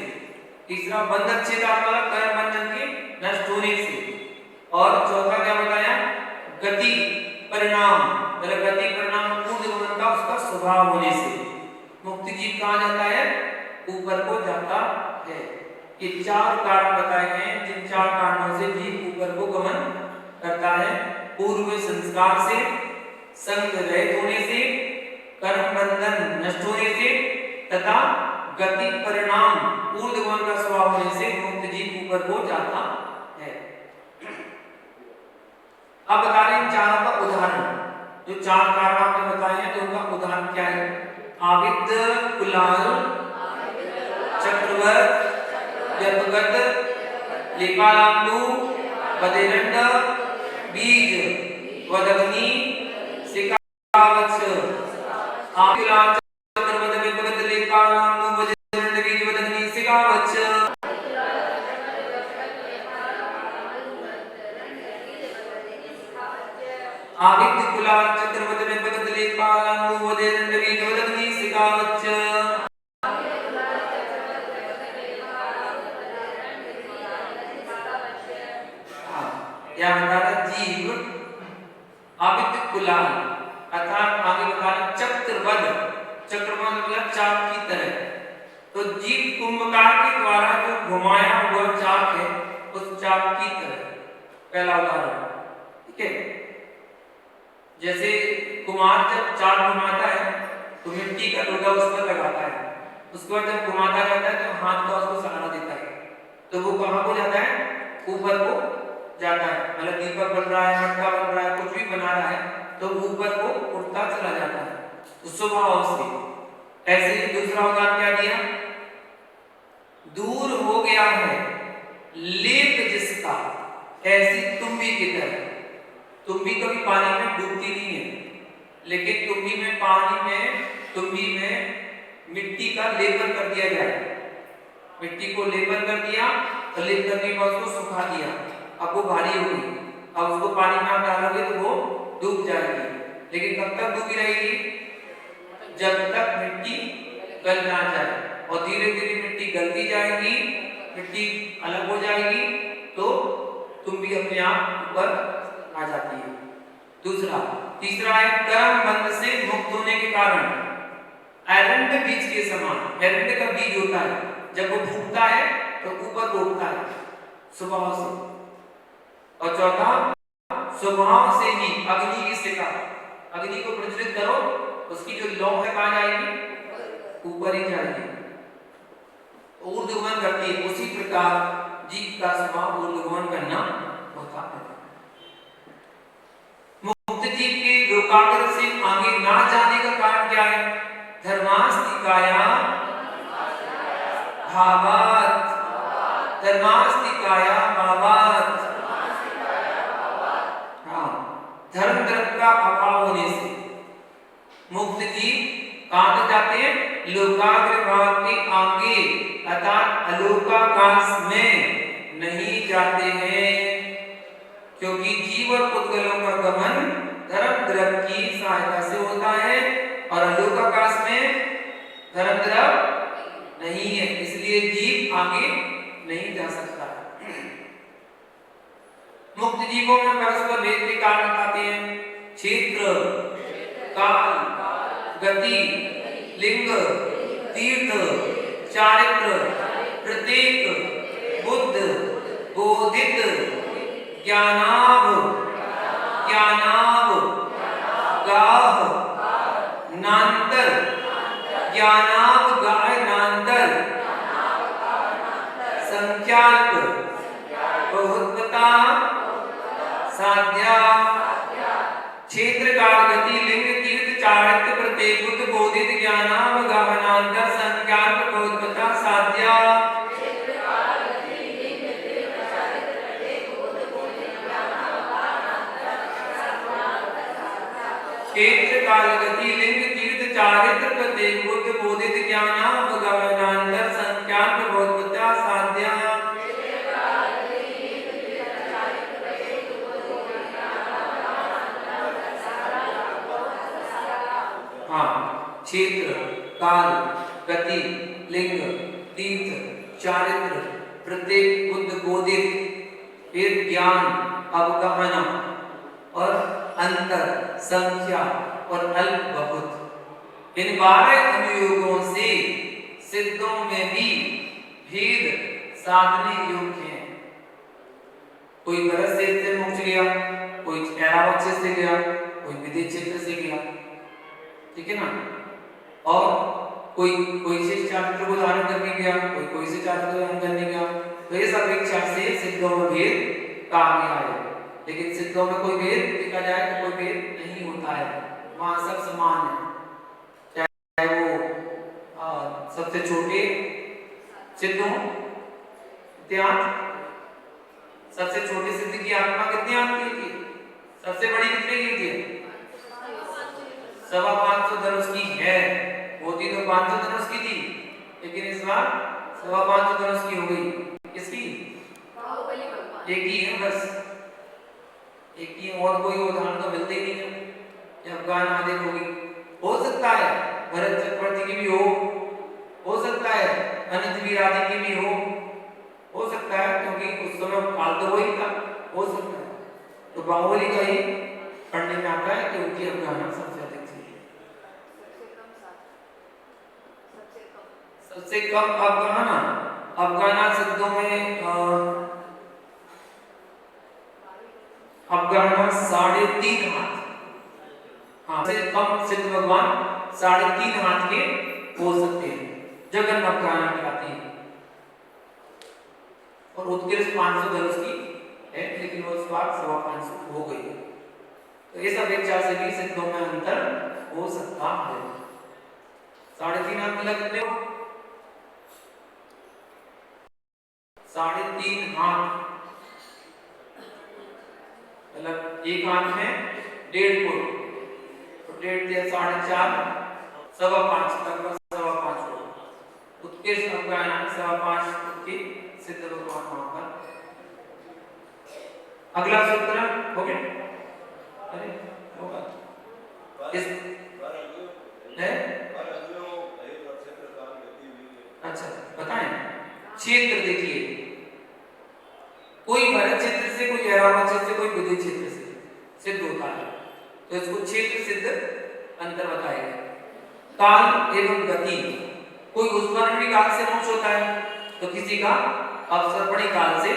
तीसरा बंधच्छेदात् मतलब कर्म बंधन के नष्ट होने से। और चौथा क्या बताया? गति परिणाम मतलब गति परिणाम पूर्ण गमन का उसका स्वभाव होने से। मुक्त जीव कहाँ जाता है? ऊपर को जाता है। ये चार कारण बताए गए हैं जिन चार कारणों से जीव ऊपर को गमन करता है। पूर्व संस्कार से, संग रहित होने से, कर्म बंधन नष्ट होने से तथा गति परिणाम ऊर्ध्वगमन का स्वभाव होने से मुक्त जीव ऊपर को जाता है। अब बता रहे हैं चारों का उदाहरण। जो चार कारण आपने बताए हैं तो उनका उदाहरण क्या है? आविद्य, कुलाल, चक्रवर्त, व्यपगत, लेपालांबु, बदेरंड, बीज, वदग्नि, सिकावच। कुलाल, चक्रवर्त, व्यपगत, लेपालांबु, बदेरंड, बीज, वदग्नि, सिकावच। आविद्य, कुलाल, चक्रवर्त, व्यपगत, लेपालांबु, बदेरंड, बीज, वदग्नि, सिकावच। क्या बता रहा? जीव आविद्य, कुलाल अर्थात आगे बता रहा चक्रवद। चक्रवद मतलब चाक की तरह। तो जीव कुंभकार के द्वारा जो घुमाया हुआ चाक है उस चाक की तरह, पहला उदाहरण, ठीक है। जैसे कुम्हार जब चाक घुमाता है तो मिट्टी का लोटा उस पर लगाता है, उसके बाद जब घुमाता जाता है तो हाथ का उसको सहारा देता है, तो वो कहाँ को जाता है? ऊपर को जाता है। मतलब दीपक बन रहा है, मटका बन रहा है, कुछ भी बना रहा है तो ऊपर को उठता चला जाता है उस स्वभाव से। ऐसे ही दूसरा उदाहरण क्या दिया? दूर हो गया है लेप जिसका ऐसी तुम्बी की तरह। तुम्बी कभी पानी में डूबती नहीं है, लेकिन तुम्बी में मिट्टी का लेपन कर दिया जाए। मिट्टी को लेपन कर दिया और लेप करने के बाद उसको सुखा दिया, अब वो भारी हो गई। अब उसको पानी में आप डालोगे तो वो डूब जाएगी, लेकिन कब तक डूबी रहेगी? जब तक मिट्टी गल ना जाए। और धीरे धीरे मिट्टी गलती जाएगी, मिट्टी अलग हो जाएगी तो तुम भी अपने आप ऊपर आ जाती है। तीसरा है कर्म बंध से मुक्त होने के कारण। एरंड बीज के समान, एरंड का बीज होता है, जब वो फूटता है तो ऊपर उठता है स्वभाव से। और चौथा, स्वभाव से ही अग्नि की शिखा, अग्नि को प्रज्वलित करो, उसकी जो लौ है कहाँ जाएगी? ऊपर ही जाएगी, ऊर्ध्वगमन करती है। उसी प्रकार जीव का स्वभाव ऊर्ध्वगमन करना होता है। मुक्त जीव के लोकाग्र से आगे ना जाने का कारण क्या है? धर्मास्तिकाया भावात्, धर्मास्तिकाया भावात्। हाँ, धर्म द्रव्य का अभाव होने से मुक्त जीव कहाँ तक जाते हैं? लोकाग्र भाव के आगे अर्थात अलोकाकाश में नहीं जाते हैं, क्योंकि जीव और पुद्गलों का गमन धर्म द्रव्य की सहायता से होता है और अलोकाकाश में धर्म द्रव्य नहीं है, इसलिए जीव आगे नहीं जा सकता। मुक्त जीवों में परस्पर भेद के कारण बताते हैं। क्षेत्र, काल, गति, लिंग, तीर्थ, चारित्र, प्रत्येक, बुद्ध, बोधित, ज्ञानाभ, गाह, नांतर, ज्ञानाभ गाय नांतर, संख्याल्प, बहुत्वता, साध्या क्षेत्र काल गति लिंग तीर्थ चारित्र प्रत्येक बुद्ध बोधित ज्ञानावगाहनांतर संज्ञान प्रबोधता साध्या क्षेत्र काल गति लिंग तीर्थ चारित्र प्रत्येक बुद्ध बोधित ज्ञानावगाहनांतर संज्ञान प्रबोधता साध्या क्षेत्र काल गति लिंग तीर्थ चारित्र प्रत्येक बुद्ध बोधित फिर ज्ञान अवगाहना और अंतर संख्या और अल्प बहुत इन 12 अनुयोगों से सिद्धों में भी भेद साधने योग्य है। कोई भरत से मोक्ष गया, कोई ऐरावत से गया, कोई विदित क्षेत्र से गया, ठीक है ना। और कोई से चारित्र को धारण करने गया, कोई से चारित्र को धारण करने गया। तो इस अपेक्षा से सिद्धों में भेद कहा गया है, लेकिन सिद्धों में कोई भेद देखा जाए तो कोई भेद नहीं होता है, वहां सब समान है। चाहे वो सबसे छोटे सिद्ध हो, सबसे छोटे सिद्ध की आत्मा कितनी आती थी, सबसे बड़ी कितनी की थी, 525 धनुष की है। होती तो 500 धनुष की थी, लेकिन इस बार 525 धनुष की हो गई। किसकी? एक ही है बस, एक ही, और कोई उदाहरण तो मिलते ही नहीं है। अफगान आदि होगी, हो सकता है भरत चक्रवर्ती की भी हो सकता है अनंत वीर आदि की भी हो सकता है, क्योंकि उस समय काल तो वही था, हो सकता है। तो बाहुबली का ही पढ़ने में आता है कि उनकी अफगाना सबसे अधिक थी। सबसे कम अफगाना सिद्धों में अफगाना 3.5 हाथ, हाँ से कम सिद्ध भगवान 3.5 हाथ के हो सकते हैं, जगन अफगाना कहलाती है। और उत्कृष्ट 500 धनुष की है, लेकिन वो इस बार 550 हो गई है। तो इस अपेक्षा से भी सिद्धों में अंतर हो सकता है। 3.5 हाथ मिला कितने हो? 3.5 हाथ, मतलब एक हाथ में 1.5 फुट, तो 1.5 दिया 4.5, 5.25 तक 5.25 फुट। उत्कृष्ट अफगाना 5.25 फुट की सिद्ध भगवान वहां पर। अगला सूत्र हो गया, अरे होगा इस है, अच्छा बताएं। क्षेत्र देखिए, कोई भरत क्षेत्र से, कोई ऐरावत क्षेत्र से, कोई विदित क्षेत्र से सिद्ध होता है, तो इसको क्षेत्र सिद्ध अंतर बताएगा। काल एवं गति, कोई उत्पन्न काल से मोक्ष होता है, तो किसी का अवसर्पणी काल से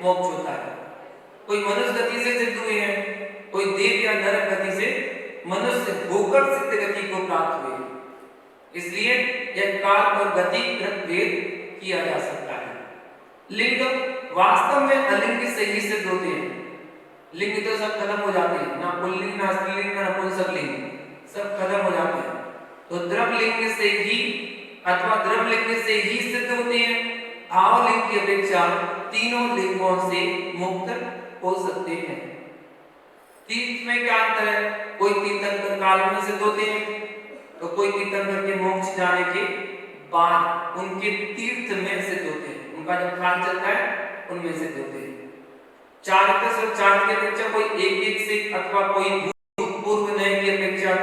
मोक्ष होता है। कोई मनुष्य गति से सिद्ध हुए हैं, कोई देव या नरक गति से मनुष्य होकर सिद्ध गति को प्राप्त हुए। इसलिए यह काल और गति भेद किया जा सकता है। लिंग वास्तव में अलिंग से ही सिद्ध होते हैं। लिंग तो सब खत्म हो जाते हैं, ना पुल्लिंग, ना स्त्रीलिंग, ना नपुंसकलिंग, सब खत्म हो जाते हैं। तो द्रवलिंग से ही अथवा द्रवलिंग से ही सिद्ध होते हैं। भावलिंग की अपेक्षा तीनों लिंगों से मुक्त हो सकते हैं। तीर्थ में क्या अंतर है? कोई तीर्थंकर काल में सिद्ध होते हैं, तो कोई तीर्थंकर के मोक्ष जाने के बाद उनके तीर्थ में सिद्ध होते हैं, उनका जब काल चलता है उनमें सिद्ध होते हैं। चारित्र से चारित्र की अपेक्षा कोई एक से अथवा कोई पूर्व नय की अपेक्षा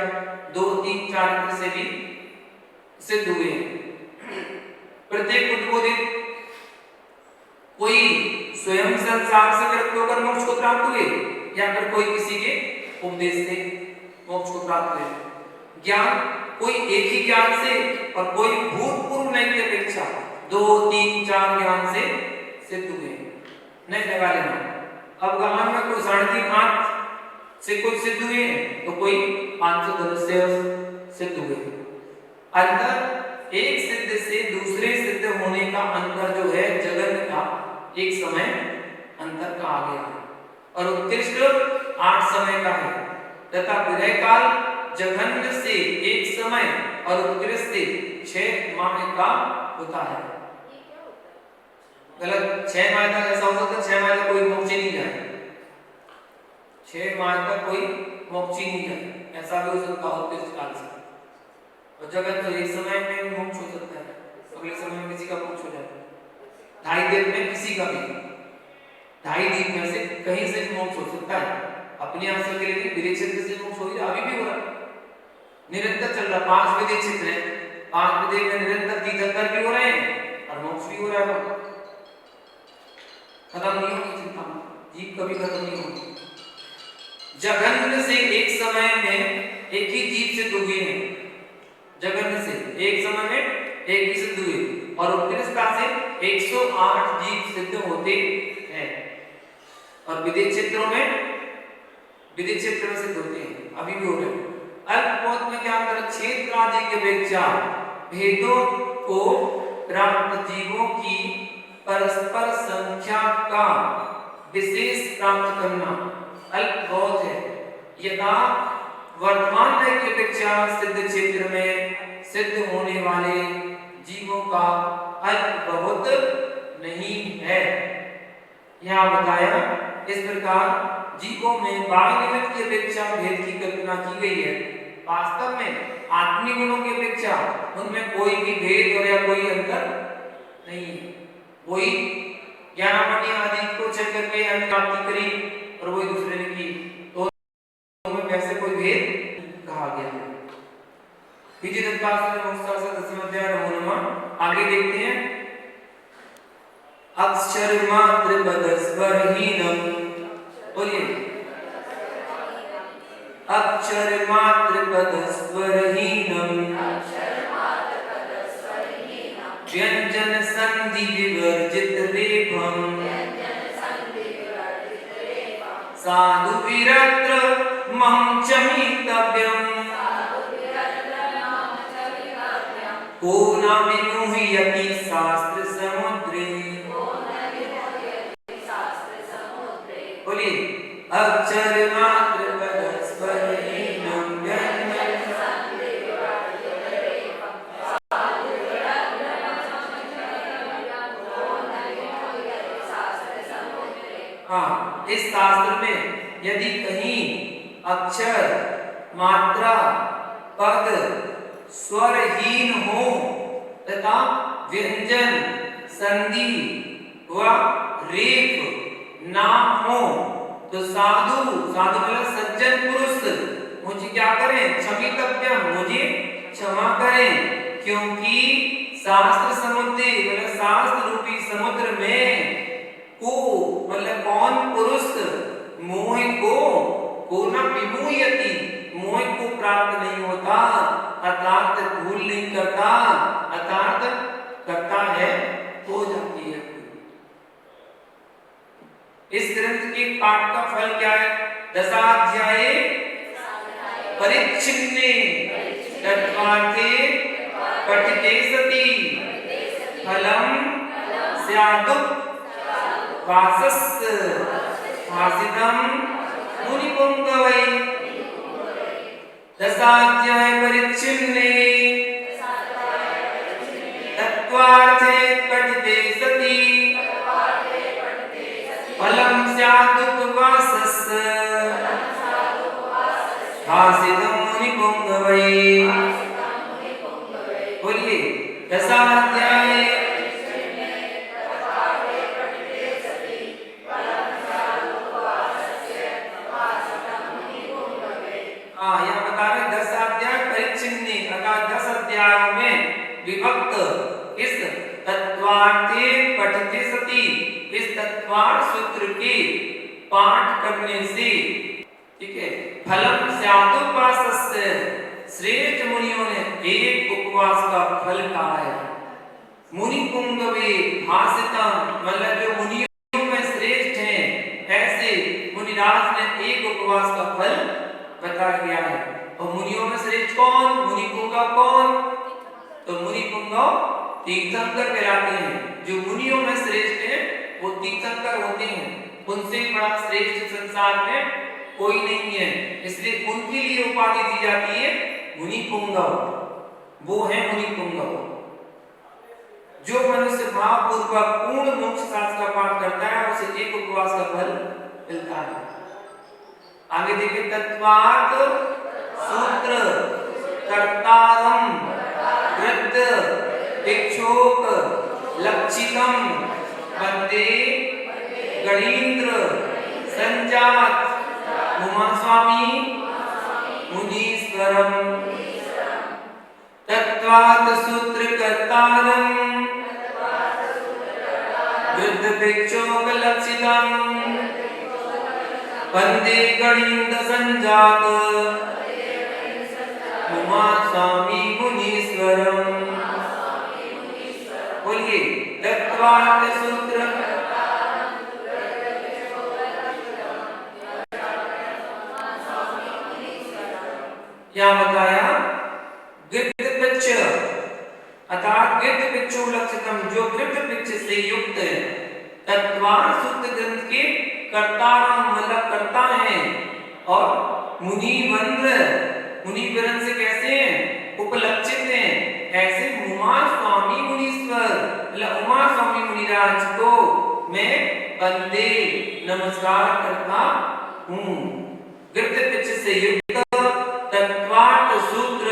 2-3 चारित्र से भी सिद्ध हुए हैं। प्रत्येक उद्बोधित कोई स्वयं संसार से विरक्त होकर मोक्ष को प्राप्त हुए, या फिर कोई किसी के उपदेश से मोक्ष को प्राप्त हुए। ज्ञान कोई एक ही ज्ञान से और कोई भूतपूर्व नय की अपेक्षा 2-3-4 ज्ञान से सिद्ध हुए। नहीं लगा लेना। अब गहन में कोई 3.5 हाथ से कोई सिद्ध हुए, तो कोई 500 धनुष से सिद्ध हुए। अंतर एक सिद्ध से दूसरे सिद्ध होने का अंतर जो है जगन का एक समय अंतर कहा गया है। और उत्कृष्ट 8 समय का है, तथा विरह काल जघन्य से 1 समय और उत्कृष्ट से 6 माह का होता है। गलत, 6 माह तक ऐसा हो सकता है 6 माह तक कोई मोक्ष नहीं जाए, 6 माह तक कोई मोक्ष नहीं जाए, ऐसा भी हो सकता है उत्कृष्ट काल से। और जगत तो एक समय में मोक्ष हो सकता है, अगले समय में किसी का मोक्ष हो जाता है, 2.5 दिन में किसी का भी, 2.5 दिन में से कहीं से भी मोक्ष हो सकता है। अपने यहाँ से लेकिन विदेश क्षेत्र से मोक्ष हो रहा, अभी भी हो रहा, निरंतर चल रहा। 5 विदेश क्षेत्र है, 5 विदेश में निरंतर तीर्थंकर भी हो रहे हैं और मोक्ष भी हो रहा है, खत्म नहीं होगी चिंता, जीव कभी खत्म नहीं होगी। जघन्य से 1 समय में एक ही जीव सिद्ध हुए हैं, जघन्य से 1 समय में एक ही सिद्ध हुए, और उत्कृष्टता से 108 जीव सिद्ध होते हैं, और विदेश क्षेत्रों में सिद्ध होते हैं, अभी भी हो रहे हैं। अल्पमोत में क्या अंतर, क्षेत्र आदि के अपेक्षा भेदों को प्राप्त जीवों की परस्पर संख्या का विशेष प्राप्त करना अल्प बहुत है। यथा वर्तमान लय की अपेक्षा सिद्ध क्षेत्र में सिद्ध होने वाले जीवों का अल्प बहुत नहीं है। यहाँ बताया इस प्रकार जीवों में बाह्य निमित्त की अपेक्षा भेद की कल्पना की गई है। वास्तव में आत्मिक गुणों की अपेक्षा उनमें कोई भी भेद और या कोई अंतर नहीं है। वही ज्ञानामणि आदि को चल करके अन्य प्राप्ति करी और वही दूसरे ने की, तो उनमें वैसे कोई भेद कहा गया है। विजय दसम अध्याय आगे देखते हैं। अक्षर मात्र पद स्वरहीनम, बोलिए अक्षर मात्र पद स्वरहीनम, व्यंजन संधि विवर्जित रेफम, साधु विरत्र मम चमितव्यम, को न विमुह्यति शास्त्र समुद्रे। बोलिए अक्षर मात्र पद स्वरहीनम, व्यंजन संधि विवर्जित रेफम, साधु विरत्र मम चमितव्यम, को न विमुह्यति शास्त्र समुद्रे। हाँ, इस शास्त्र में यदि कहीं अक्षर, मात्रा, पद स्वरहीन हो तथा व्यंजन, संधि व रेफ ना हो तो साधु मतलब सज्जन पुरुष मुझे क्या करें, क्षमितव्यम, मुझे क्षमा करें, क्योंकि शास्त्र समुद्र मतलब शास्त्र रूपी समुद्र में को मतलब कौन पुरुष मोह को न विमुह्यति, मोह को प्राप्त नहीं होता, अर्थात भूल नहीं करता, अर्थात करता है हो जाती है। इस ग्रंथ के पाठ का फल क्या है? दशाध्याये परिच्छिन्ने तत्वार्थे पठिते सति फलम स्यादुप वासस् भासितम मुनिपुंगवै। दशाध्याय परिच्छिन्ने तत्वार्थे पठिते सति फलम स्यादुप वासस् भासितम मुनिपुंगवै। बोलिए दशाध्याय विभक्त इस तत्वार्थे पठते सति, इस तत्वार्थ सूत्र के पाठ करने से, ठीक है, फलम स्यादुपवासस्य, श्रेष्ठ मुनियों ने एक उपवास का फल कहा है। मुनि पुंगवे भासितम मतलब जो मुनियों में श्रेष्ठ हैं, ऐसे मुनिराज ने एक उपवास का फल बता दिया है। और मुनियों में श्रेष्ठ कौन? मुनि पुंगव कौन? तो मुनि पुंगव तीर्थंकर कहलाते हैं। जो मुनियों में श्रेष्ठ हैं वो तीर्थंकर होते हैं। उनसे बड़ा श्रेष्ठ संसार में कोई नहीं है, इसलिए उनके लिए उपाधि दी जाती है मुनि पुंगव। वो है मुनि पुंगव। जो मनुष्य भाव पूर्वक पूर्ण मोक्ष शास्त्र का पाठ करता है उसे एक उपवास का फल मिलता है। आगे देखिए, तत्वात् सूत्र कर्तारम वृद्ध भिक्षुक लक्षितम वंदे गणीन्द्र संजात उमास्वामी मुनीश्वरम। तत्वात् सूत्र कर्तारम वृद्ध भिक्षुक लक्षितम वंदे गणीन्द्र संजात उमास्वामी मुनीश्वरम। बोलिए, तत्वात् सूत्र क्या बताया, गिद्ध पिच्छ अर्थात गिद्ध पिच्छु लक्षितम, जो गिद्ध पिच्छ से युक्त है। तत्वात् सूत्र ग्रंथ के कर्ता मतलब करता है, और मुनि वंद से कैसे हैं, उपलक्षित हैं। ऐसे उमा स्वामी मुनीश्वर मतलब उमा स्वामी मुनिराज को मैं वंदे नमस्कार करता हूँ। गिद्ध पिच्छ से युक्त तत्वात् सूत्र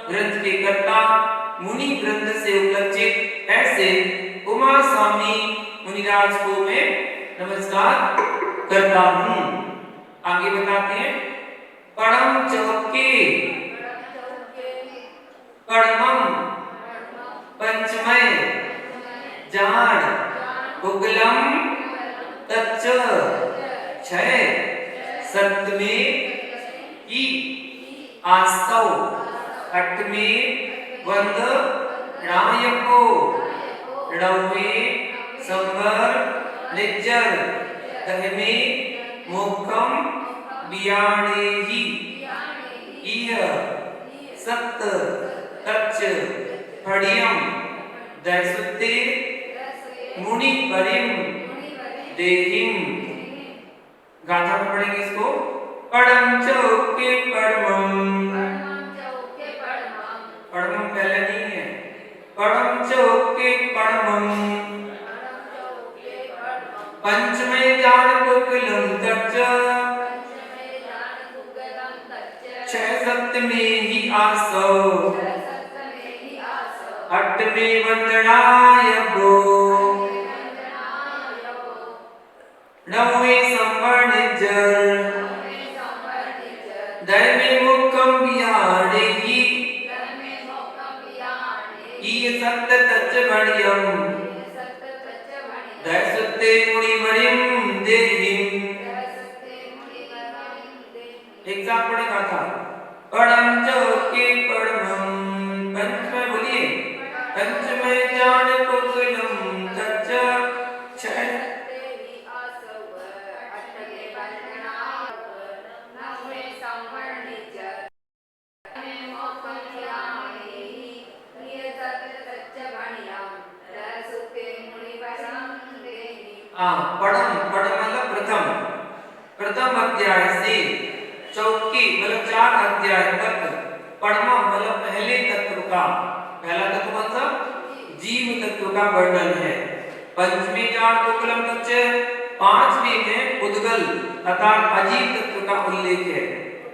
ग्रंथ के कर्ता मुनि वृंद से उपलक्षित ऐसे उमा स्वामी मुनिराज को मैं नमस्कार करता हूँ। आगे बताते हैं, परम चौके परमम पंचमय जान उगलम तच्च छय सप्तमे की आस्तव अष्टमे वंद रायको नवमे संवर निज्जर दहमे मोक्षम बियाणेहि इह सप्त तच्च फड़ियम दैसुते मुनि परिम देहिम। गाथा में पढ़ेंगे इसको, पड़म चौके पड़मम, पड़मम पहले नहीं है, पड़म चौके पड़मम पंचमे जान कुकुलम तच्च छह सप्तमे ही आसव अष्टमे वंदनाय गो नवमे संवर्णिजर दशमे मुखम बिहारेहि ये सप्त तच्च बढ़ियम दशते मुनिवरिम देहिम। एक साथ पढ़ेगा था, पड़म चौके पड़मम पंचमय, बोलिए पंचमय जान कुकुलम तच्च छय पढ़म मतलब प्रथम अध्याय से चौकी मतलब 4 अध्याय तक पढ़मा मतलब पहले तत्व का, पहला तत्व कौन सा, जीव तत्व का वर्णन है। पंचमी जान कुकुलम तच्च, 5वें में उद्गल अर्थात अजीव तत्व का उल्लेख है।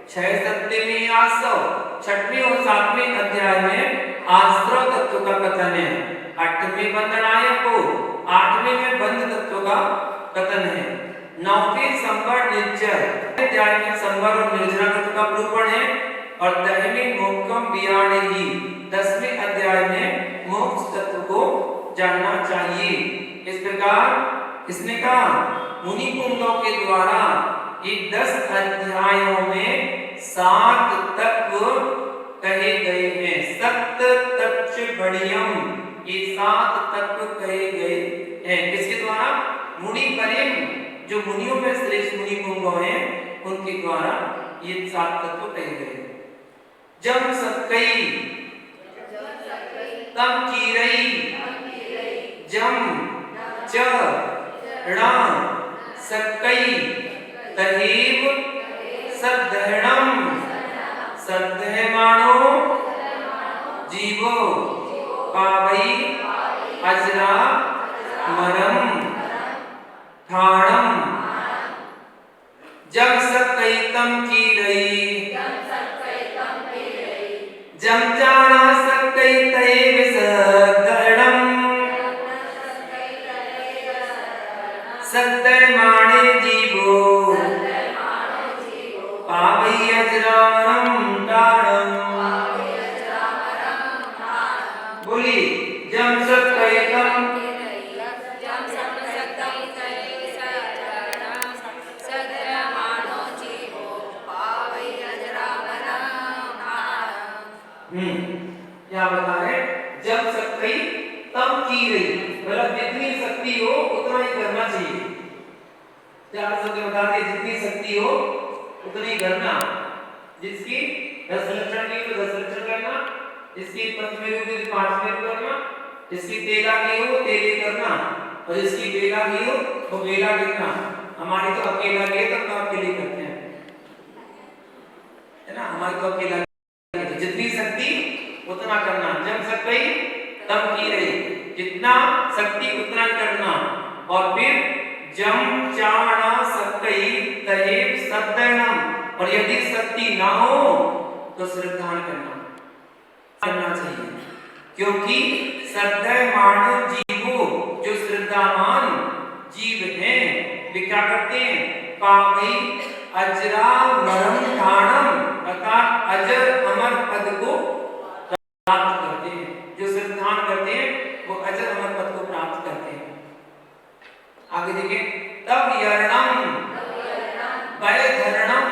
6 सप्तमी आसव, 6वें और 7वें अध्याय में आश्रव तत्व का कथन है। 8वें वंदनायको, 8वें में बंध तत्व का कथन है। 9वें संवर निर्जर अध्याय में संवर और निर्जरा तत्व का निरूपण है। और 10वें मोक्षम बियाणेहि, 10वें अध्याय में मोक्ष तत्व को जानना चाहिए। इस प्रकार इसने कहा मुनि पुंगव के द्वारा एक 10 अध्यायों में 7 तत्व कहे गए हैं। सप्त तच्च बढ़ियम, ये 7 तत्व कहे गए हैं। किसके द्वारा, मुनि परिम, जो मुनियों में श्रेष्ठ मुनि पुंगव हैं उनके द्वारा ये 7 तत्व कहे गए। जम सकई तम कीरई जम च ण सक्कई तहेव सद्धरणम सद्धमानो जीवो पावई अजरा मरम ठाणम जब सक्कई तम की रही जम जाना सक्कई तहेव सद्धरणम सद्धमाने जीवो पावई अजरामरम ठाणम बोली जम सक्कई तम यहाँ बता है जब शक्ति तब की गई मतलब जितनी शक्ति हो उतना ही करना चाहिए। क्या शब्द बताते जितनी शक्ति हो उतनी करना। जिसकी 10 लक्षण की तो 10 लक्षण करना, जिसकी 5 में हो तो 5 में करना, जिसकी तेला की हो तेले करना और जिसकी बेला की हो तो बेला करना। हमारी तो अकेला के तब तो अकेले करते हैं है ना, हमारी तो अकेला जितनी शक्ति उतना करना। जब शक्ति तब की रही जितना शक्ति उतना करना। और फिर जम चाणा शक्ति तहेव सद्धरणम और यदि शक्ति ना हो तो श्रद्धान करना चाहिए क्योंकि श्रद्धावान जीवो जो श्रद्धावान जीव हैं वे क्या करते हैं पावई अजरा मरम ठाणम अर्थात अजर अमर पद को प्राप्त करते हैं। जो श्रद्धान करते हैं वो अजर अमर पद को प्राप्त करते हैं। आगे देखिए तब यरणम भय धरणम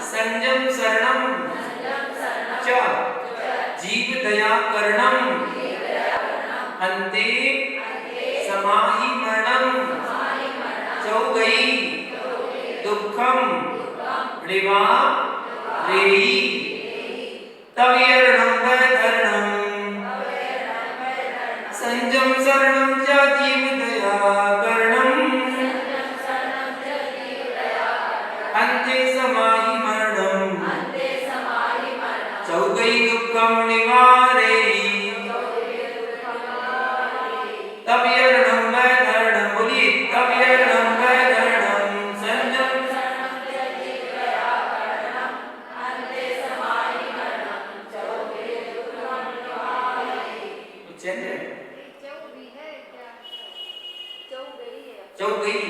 संयम शरणम च जीव दया करणम अंते समाहि मरणम चौगई दुखम ऋवा रेई तव यरणम भय धरणम संयम शरणम च जीव दया करणम अंते समाहि मरणम चौगई दुखम निवारेई तब यरणम भय धरणम बोली तब यरणम भय धरणम संयम चौगई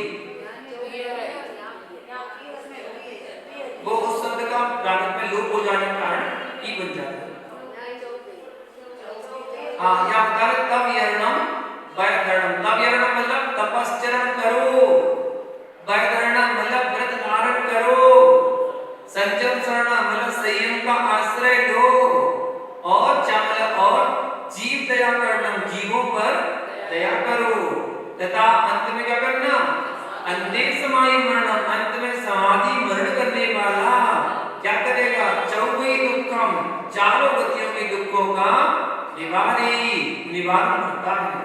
वो उस शब्द का प्रारंभ में लोप हो जाने के कारण ई बन जाता है। हाँ यहाँ बता रहे तब यरणम भय धरणम। तब यरणम मतलब तपस्चरण करो, भय धरणम मतलब व्रत धारण करो, संयम शरण मतलब संयम का आश्रय लो और चावल और जीव दया करणम जीवों पर दया करो तथा अंत में क्या करना अंते समाहि मरणम अंत में समाधि मरण करने वाला क्या करेगा चौगई दुखम चारों गतियों के दुखों का निवारण करता है।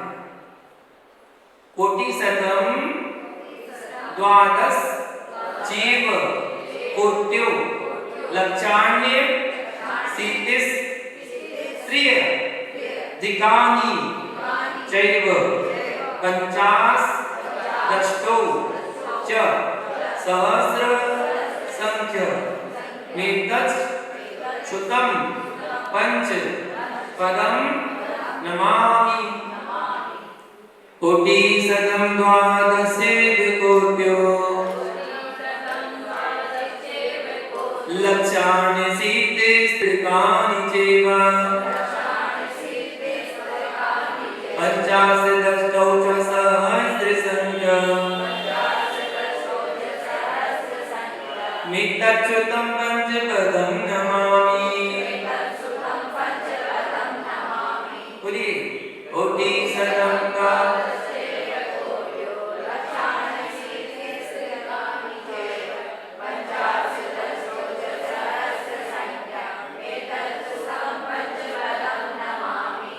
कोटि शतम द्वादश जीव कोट्यो लक्षाण्य सीतिस त्रिय दिगानि चैव पंचाश दष्टो च सहस्र संख्य मेतच् च्युतम पंच पदम नमामि कोटि शतम द्वादशेव कोट्यो लक्षाणि सीतिस्त्रिकानि चैव पंचाश दष्टौ च सहस्र संख्य मितच्युतम पंचपदम नमामि बोलिए कोटि शतम का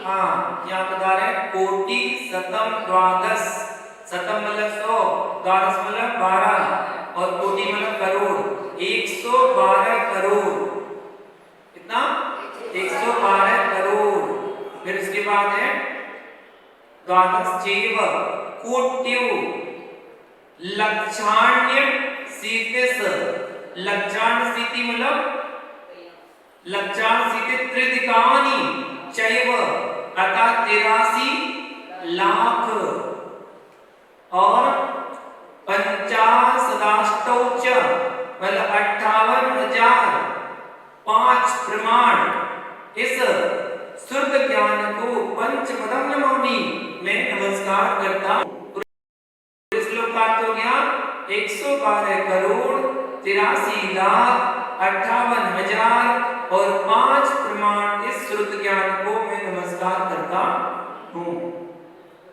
हाँ यहाँ बता रहे कोटि शतम द्वादश शतम मतलब 100 द्वादश मतलब 12 और कोटि मतलब करोड़, 112 करोड़। कितना? 112 करोड़। फिर उसके बाद है द्वादश चैव कोट्यु लक्षाण्य सीतिस। लक्षाण्यशीति मतलब लक्षाण्यशीति त्रिदिकानि चैव अर्थात 83 लाख। और 50,000 मतलब 58,000 5 प्रमाण। इस शुद्ध ज्ञान को पंचपदम नमामि, मैं नमस्कार करता हूँ। इस श्लोक का अर्थ हो गया 112 करोड़ 83 लाख 58,000 और 5 प्रमाण इस शुद्ध ज्ञान को मैं नमस्कार करता हूँ।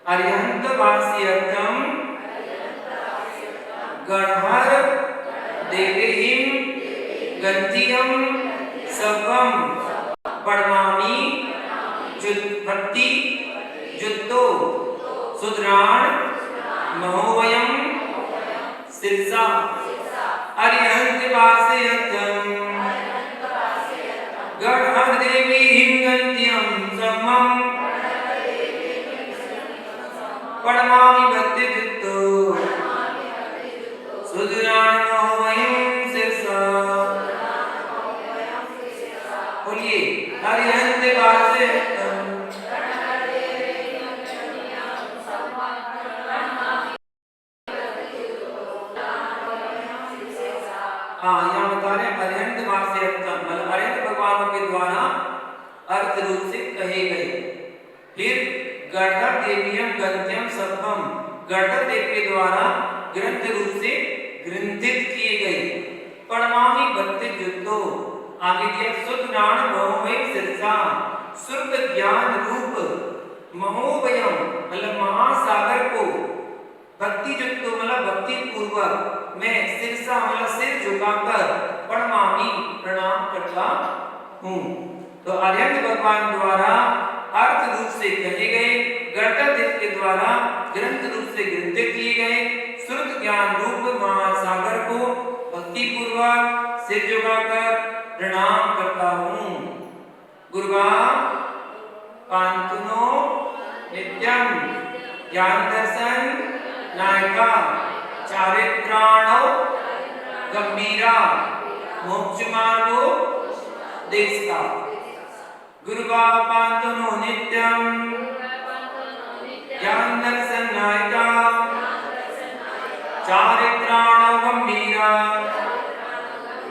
अरिहंत वास्यतम गणहर देवीहिम गंधियम सर्वम पढ़मामि भक्ति जुत्तो सुद्राण महोवयम सिरसा। अरिहंत वास्यतम गणहर देवीहिम गंधियम सर्वम पढ़मामि भक्ति जुत्तो सुद्राण महोवयम सिरसा। बोलिए अरिहंत वास्यतम। हाँ, यहाँ बता रहे अरिहंत वास्यतम मतलब अरिहंत भगवानों के द्वारा अर्थ रूप से कहे गए। फिर गणधर देवीयम गंध्यम सर्वम, गणधर देव के द्वारा ग्रंथ रूप से ग्रंथित किए गए। पढ़मामि भक्ति जुत्तो आगे दिया सुद्राण महोवयम सिरसा, शुद्ध ज्ञान रूप महोवयम मतलब महासागर को भक्ति जुत्तो मतलब भक्ति पूर्वक मैं सिरसा मतलब सिर झुकाकर पढ़मामि प्रणाम करता हूँ। तो अरिहंत भगवान द्वारा अर्थ रूप से कहे गए, गणधर देव के द्वारा ग्रंथ रूप से ग्रंथित किए गए शुद्ध ज्ञान रूप महासागर को भक्ति पूर्वक सिर झुकाकर प्रणाम करता हूँ। गुरुवा पांतुनो नित्यम ज्ञान दर्शन नायका चारित्राणो गंभीरा मोक्ष मार्गो देशका। गुरुवा पांतुनो नित्यम ज्ञान दर्शन नायका चारित्राणो गंभीरा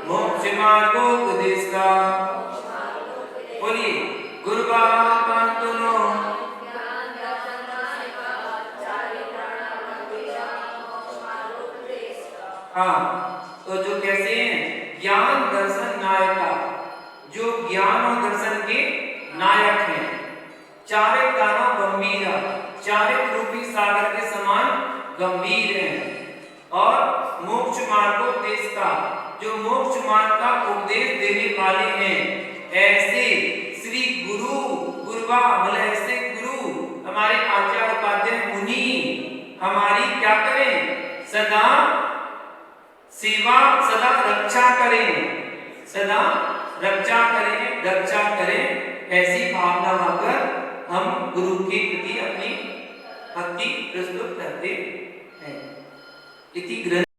मोक्ष मार्गो देशका। बोलिए गुरुवा पांतुनो। हाँ, तो जो कैसे हैं ज्ञान दर्शन नायका, जो ज्ञान और दर्शन के नायक हैं। चारित्राणो गंभीरा, चारित्र रूपी सागर के समान गंभीर हैं। और मोक्ष मार्गोपदेश का, जो मोक्ष मार्ग का उपदेश देने वाले हैं। ऐसे श्री गुरु गुरुवा मतलब ऐसे गुरु हमारे आचार्य उपाध्याय मुनि हमारी क्या करें? सदा सेवा, सदा रक्षा करें, सदा रक्षा करें, रक्षा करें। ऐसी भावना लाकर हम गुरु के प्रति अपनी भक्ति प्रस्तुत करते हैं। इति ग्रंथ